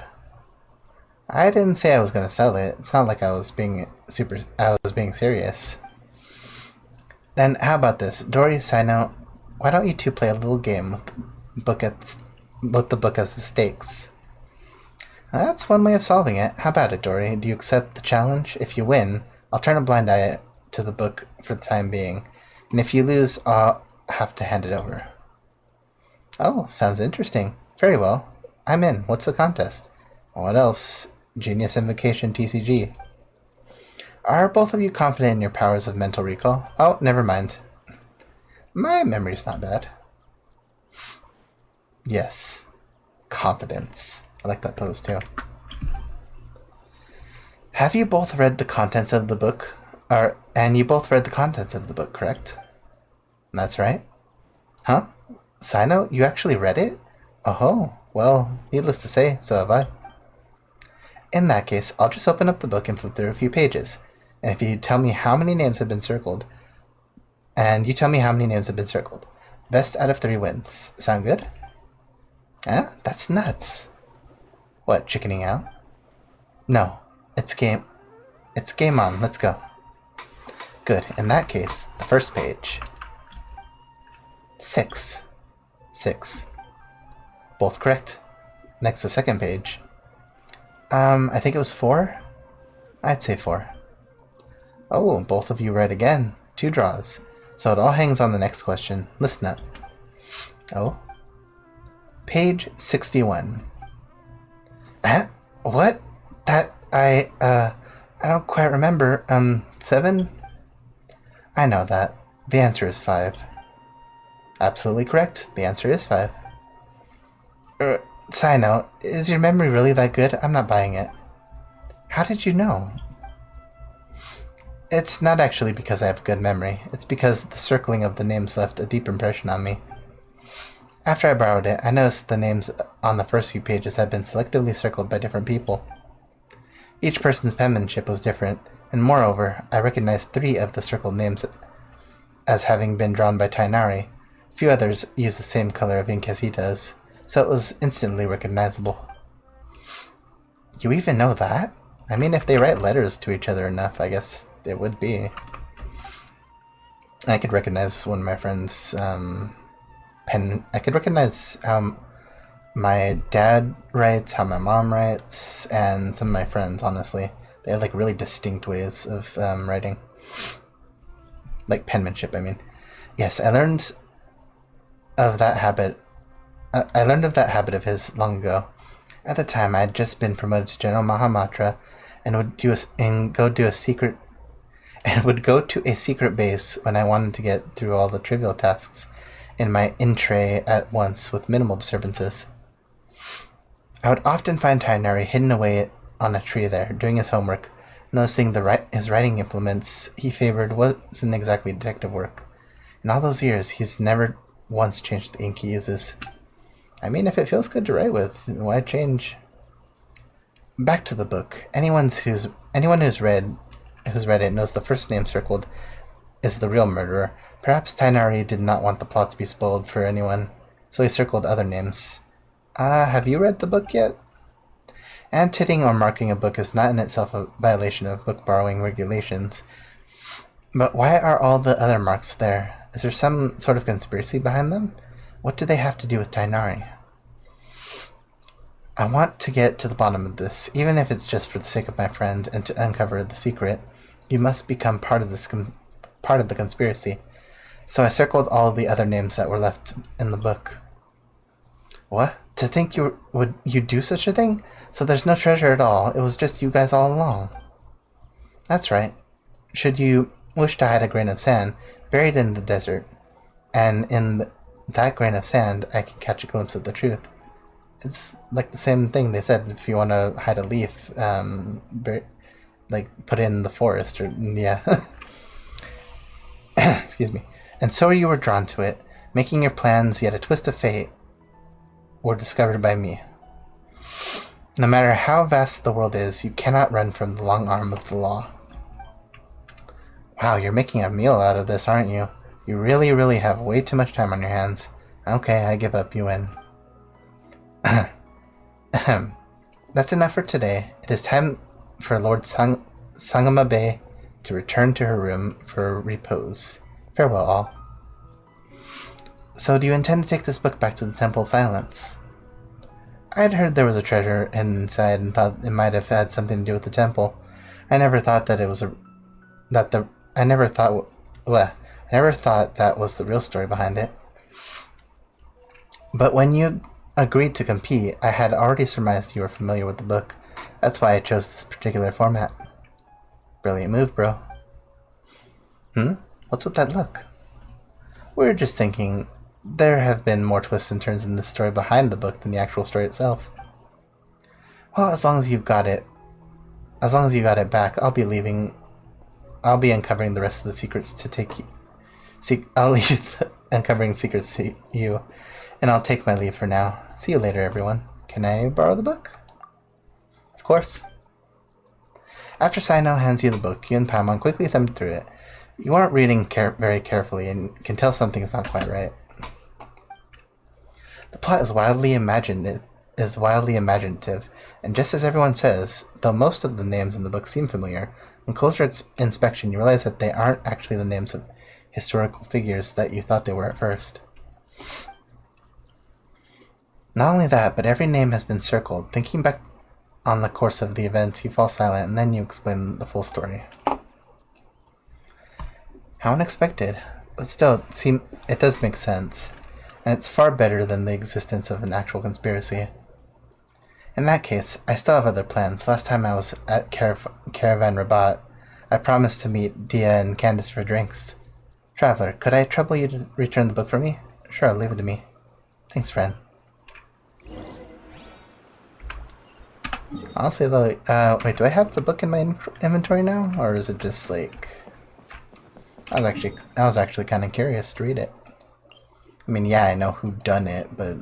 I didn't say I was gonna sell it. It's not like I was being serious. Then how about this? Dory, Sino, why don't you two play a little game with the book as the stakes? That's one way of solving it. How about it, Dory? Do you accept the challenge? If you win, I'll turn a blind eye to the book for the time being. And if you lose, have to hand it over. Oh, sounds interesting. Very well. I'm in. What's the contest? What else? Genius Invocation TCG. Are both of you confident in your powers of mental recall? Oh, never mind. My memory's not bad. Yes. Confidence. I like that pose too. Have you both read the contents of the book? And you both read the contents of the book, correct? That's right. Huh? Sino, you actually read it? Oh, well, needless to say, so have I. In that case, I'll just open up the book and flip through a few pages. And if you tell me how many names have been circled, best out of 3 wins. Sound good? Huh? That's nuts. What, chickening out? No, it's game on, let's go. Good, in that case, the first page. 6. Both correct. Next, the second page. I think it was 4? I'd say 4. Oh, both of you right again. 2 draws. So it all hangs on the next question. Listen up. Oh? Page 61. What? I don't quite remember. 7? I know that. The answer is 5. Absolutely correct. The answer is 5. Side note, is your memory really that good? I'm not buying it. How did you know? It's not actually because I have good memory. It's because the circling of the names left a deep impression on me. After I borrowed it, I noticed the names on the first few pages had been selectively circled by different people. Each person's penmanship was different, and moreover, I recognized 3 of the circled names as having been drawn by Tainari. Few others used the same color of ink as he does, so it was instantly recognizable. You even know that? I mean, if they write letters to each other enough, I guess it would be. I could recognize one of my friends' pen. I could recognize how my dad writes, how my mom writes, and some of my friends, honestly. They have like really distinct ways of writing. Like penmanship, I mean. Yes, I learned of that habit of his long ago. At the time, I had just been promoted to General Mahamatra and would go to a secret base when I wanted to get through all the trivial tasks in my in-tray at once with minimal disturbances. I would often find Tainari hidden away on a tree there, doing his homework, noticing his writing implements he favored wasn't exactly detective work. In all those years, he's never once changed the ink he uses. I mean, if it feels good to write with, why change? Back to the book. Anyone who's read it knows the first name circled is the real murderer. Perhaps Tainari did not want the plot to be spoiled for anyone, so he circled other names. Have you read the book yet? Annotating or marking a book is not in itself a violation of book borrowing regulations. But why are all the other marks there? Is there some sort of conspiracy behind them? What do they have to do with Tainari? I want to get to the bottom of this, even if it's just for the sake of my friend and to uncover the secret. You must become part of the conspiracy. So I circled all the other names that were left in the book. What? To think you'd do such a thing? So there's no treasure at all. It was just you guys all along. That's right. Should you wish to hide a grain of sand buried in the desert, and in that grain of sand I can catch a glimpse of the truth. It's like the same thing they said if you want to hide a leaf, like put it in the forest, or yeah. Excuse me. And so you were drawn to it, making your plans, yet a twist of fate were discovered by me. No matter how vast the world is, you cannot run from the long arm of the law. Wow, you're making a meal out of this, aren't you? You really, really have way too much time on your hands. Okay, I give up, you win. That's enough for today. It is time for Lord Sangama Bay to return to her room for repose. Farewell, all. So, do you intend to take this book back to the Temple of Silence? I had heard there was a treasure inside and thought it might have had something to do with the temple. I never thought I never thought that was the real story behind it. But when you agreed to compete, I had already surmised you were familiar with the book. That's why I chose this particular format. Brilliant move, bro. What's with that look? We were just thinking, there have been more twists and turns in the story behind the book than the actual story itself. Well, as long as you got it back, I'll be uncovering the rest of the secrets to take you. I'll leave uncovering secrets to you, and I'll take my leave for now. See you later, everyone. Can I borrow the book? Of course. After Sino hands you the book, you and Paimon quickly thumb through it. You aren't reading very carefully and can tell something is not quite right. The plot is wildly imaginative, and just as everyone says, though most of the names in the book seem familiar, on closer inspection you realize that they aren't actually the names of historical figures that you thought they were at first. Not only that, but every name has been circled. Thinking back on the course of the events, you fall silent, and then you explain the full story. How unexpected, but still, it does make sense, and it's far better than the existence of an actual conspiracy. In that case, I still have other plans. Last time I was at Caravan Rabat, I promised to meet Dia and Candace for drinks. Traveler, could I trouble you to return the book for me? Sure, leave it to me. Thanks, friend. Honestly, though, wait, do I have the book in my inventory now, or is it just like? I was actually kind of curious to read it. I mean, yeah, I know who done it, but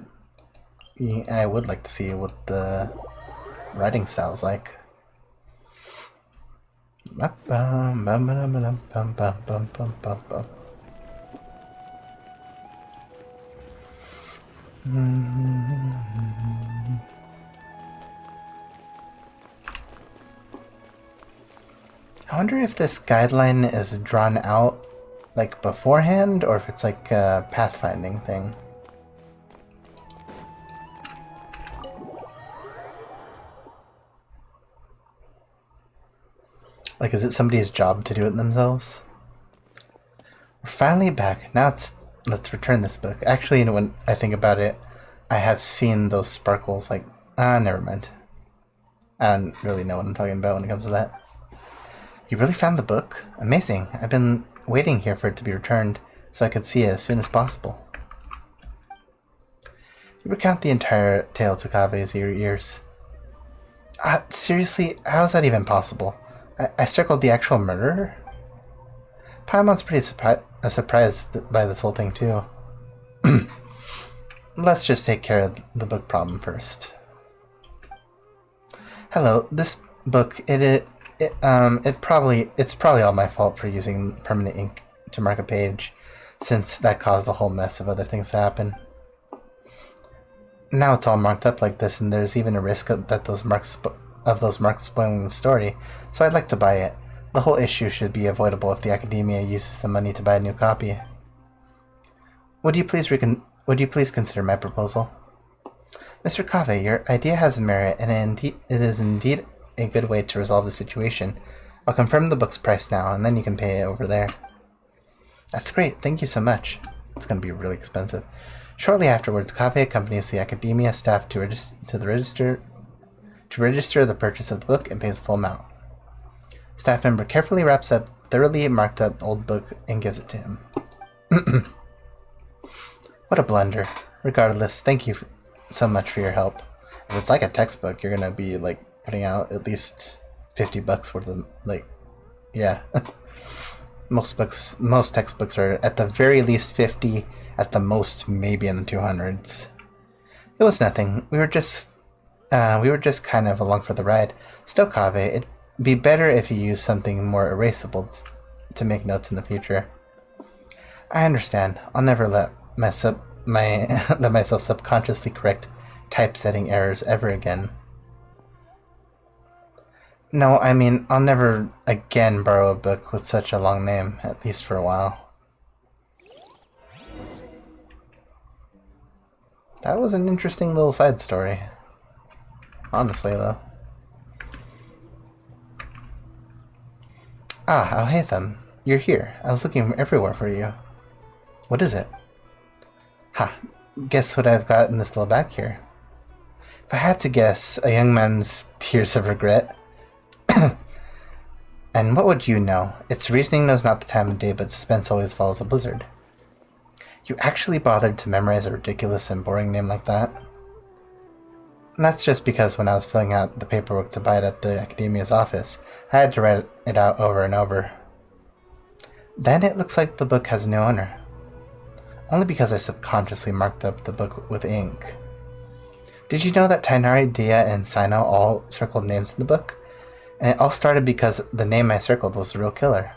I would like to see what the writing style's like. I wonder if this guideline is drawn out like beforehand, or if it's like a pathfinding thing. Like, is it somebody's job to do it themselves? We're finally back. Now let's return this book. Actually, when I think about it, I have seen those sparkles, like, never mind. I don't really know what I'm talking about when it comes to that. You really found the book? Amazing. I've been waiting here for it to be returned so I could see it as soon as possible. You recount the entire tale to Kave's ears. Seriously? How is that even possible? I circled the actual murderer? Paimon's pretty surprised by this whole thing too. Let's just take care of the book problem first. Hello, this book, it's probably all my fault for using permanent ink to mark a page, since that caused a whole mess of other things to happen. Now it's all marked up like this, and there's even a risk that those marks spoiling the story, so I'd like to buy it. The whole issue should be avoidable if the Academia uses the money to buy a new copy. Would you please consider my proposal? Mr. Kave, your idea has merit, and it is indeed a good way to resolve the situation. I'll confirm the book's price now, and then you can pay it over there. That's great, thank you so much. It's going to be really expensive. Shortly afterwards, Kave accompanies the Academia staff to register the purchase of the book and pays the full amount. Staff member carefully wraps up thoroughly marked up old book and gives it to him. What a blunder. Regardless, thank you so much for your help. If it's like a textbook, you're gonna be like putting out at least $50 worth of, like, yeah. Most textbooks are at the very least 50, at the most maybe in the 200s. It was nothing. We were just kind of along for the ride. Still, Kave, it'd be better if you used something more erasable to make notes in the future. I understand. I'll never let myself subconsciously correct typesetting errors ever again. No, I mean, I'll never again borrow a book with such a long name, at least for a while. That was an interesting little side story. Honestly, though. Alhaitham. you're here. I was looking everywhere for you. What is it? Ha, guess what I've got in this little bag here. If I had to guess, a young man's tears of regret. And what would you know? It's reasoning knows not the time of day, but suspense always follows a blizzard. You actually bothered to memorize a ridiculous and boring name like that? And that's just because when I was filling out the paperwork to buy it at the Academia's office, I had to write it out over and over. Then it looks like the book has a new owner. Only because I subconsciously marked up the book with ink. Did you know that Tainari, Dia, and Sino all circled names in the book? And it all started because the name I circled was the real killer.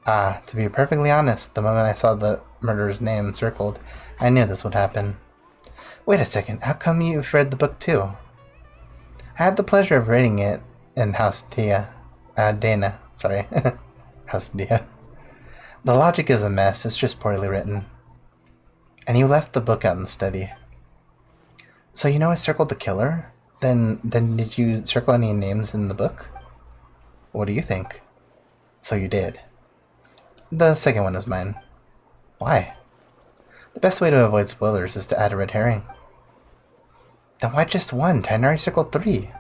Ah, to be perfectly honest, the moment I saw the murderer's name circled, I knew this would happen. Wait a second, how come you've read the book too? I had the pleasure of reading it in House Dia. Dana, sorry. House Dia. The logic is a mess, it's just poorly written. And you left the book out in the study. So you know I circled the killer? Then did you circle any names in the book? What do you think? So you did. The second one is mine. Why? The best way to avoid spoilers is to add a red herring. Then why just one? Tainari circled 3.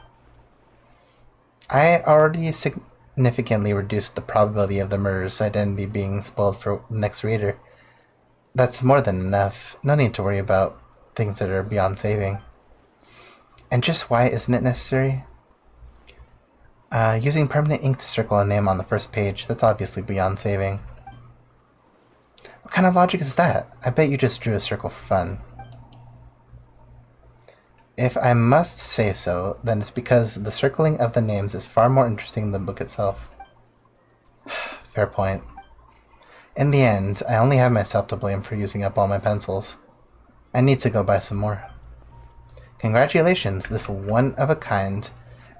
I already significantly reduced the probability of the murderer's identity being spoiled for the next reader. That's more than enough. No need to worry about things that are beyond saving. And just why isn't it necessary? Using permanent ink to circle a name on the first page, that's obviously beyond saving. What kind of logic is that? I bet you just drew a circle for fun. If I must say so, then it's because the circling of the names is far more interesting than the book itself. Fair point. In the end, I only have myself to blame for using up all my pencils. I need to go buy some more. Congratulations, this one-of-a-kind,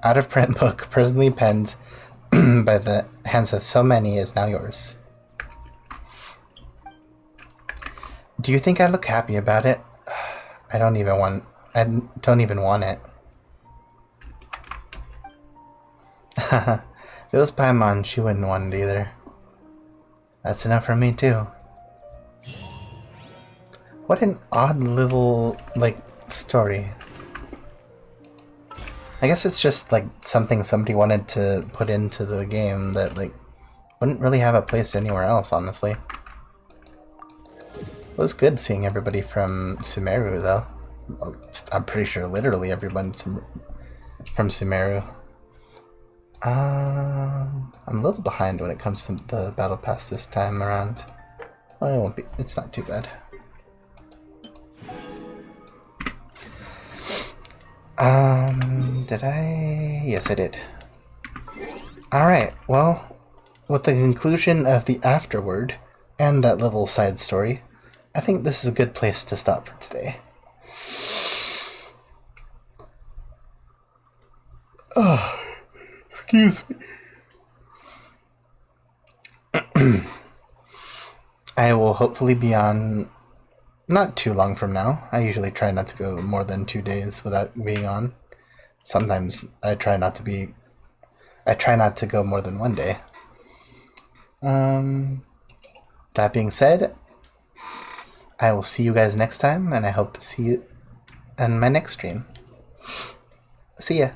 out-of-print book, personally penned by the hands of so many, is now yours. Do you think I look happy about it? I don't even want it. If it was Paimon, she wouldn't want it either. That's enough for me too. What an odd little, story. I guess it's just, something somebody wanted to put into the game that, wouldn't really have a place anywhere else, honestly. It was good seeing everybody from Sumeru, though. I'm pretty sure literally everyone from Sumeru. I'm a little behind when it comes to the battle pass this time around. Well, it won't be. It's not too bad. Did I? Yes, I did. Alright, well, with the conclusion of the Afterword and that little side story, I think this is a good place to stop for today. Oh, excuse me. I will hopefully be on not too long from now. I usually try not to go more than 2 days without being on. Sometimes I try not to go more than 1 day. That being said, I will see you guys next time, and I hope to see you in my next stream. See ya.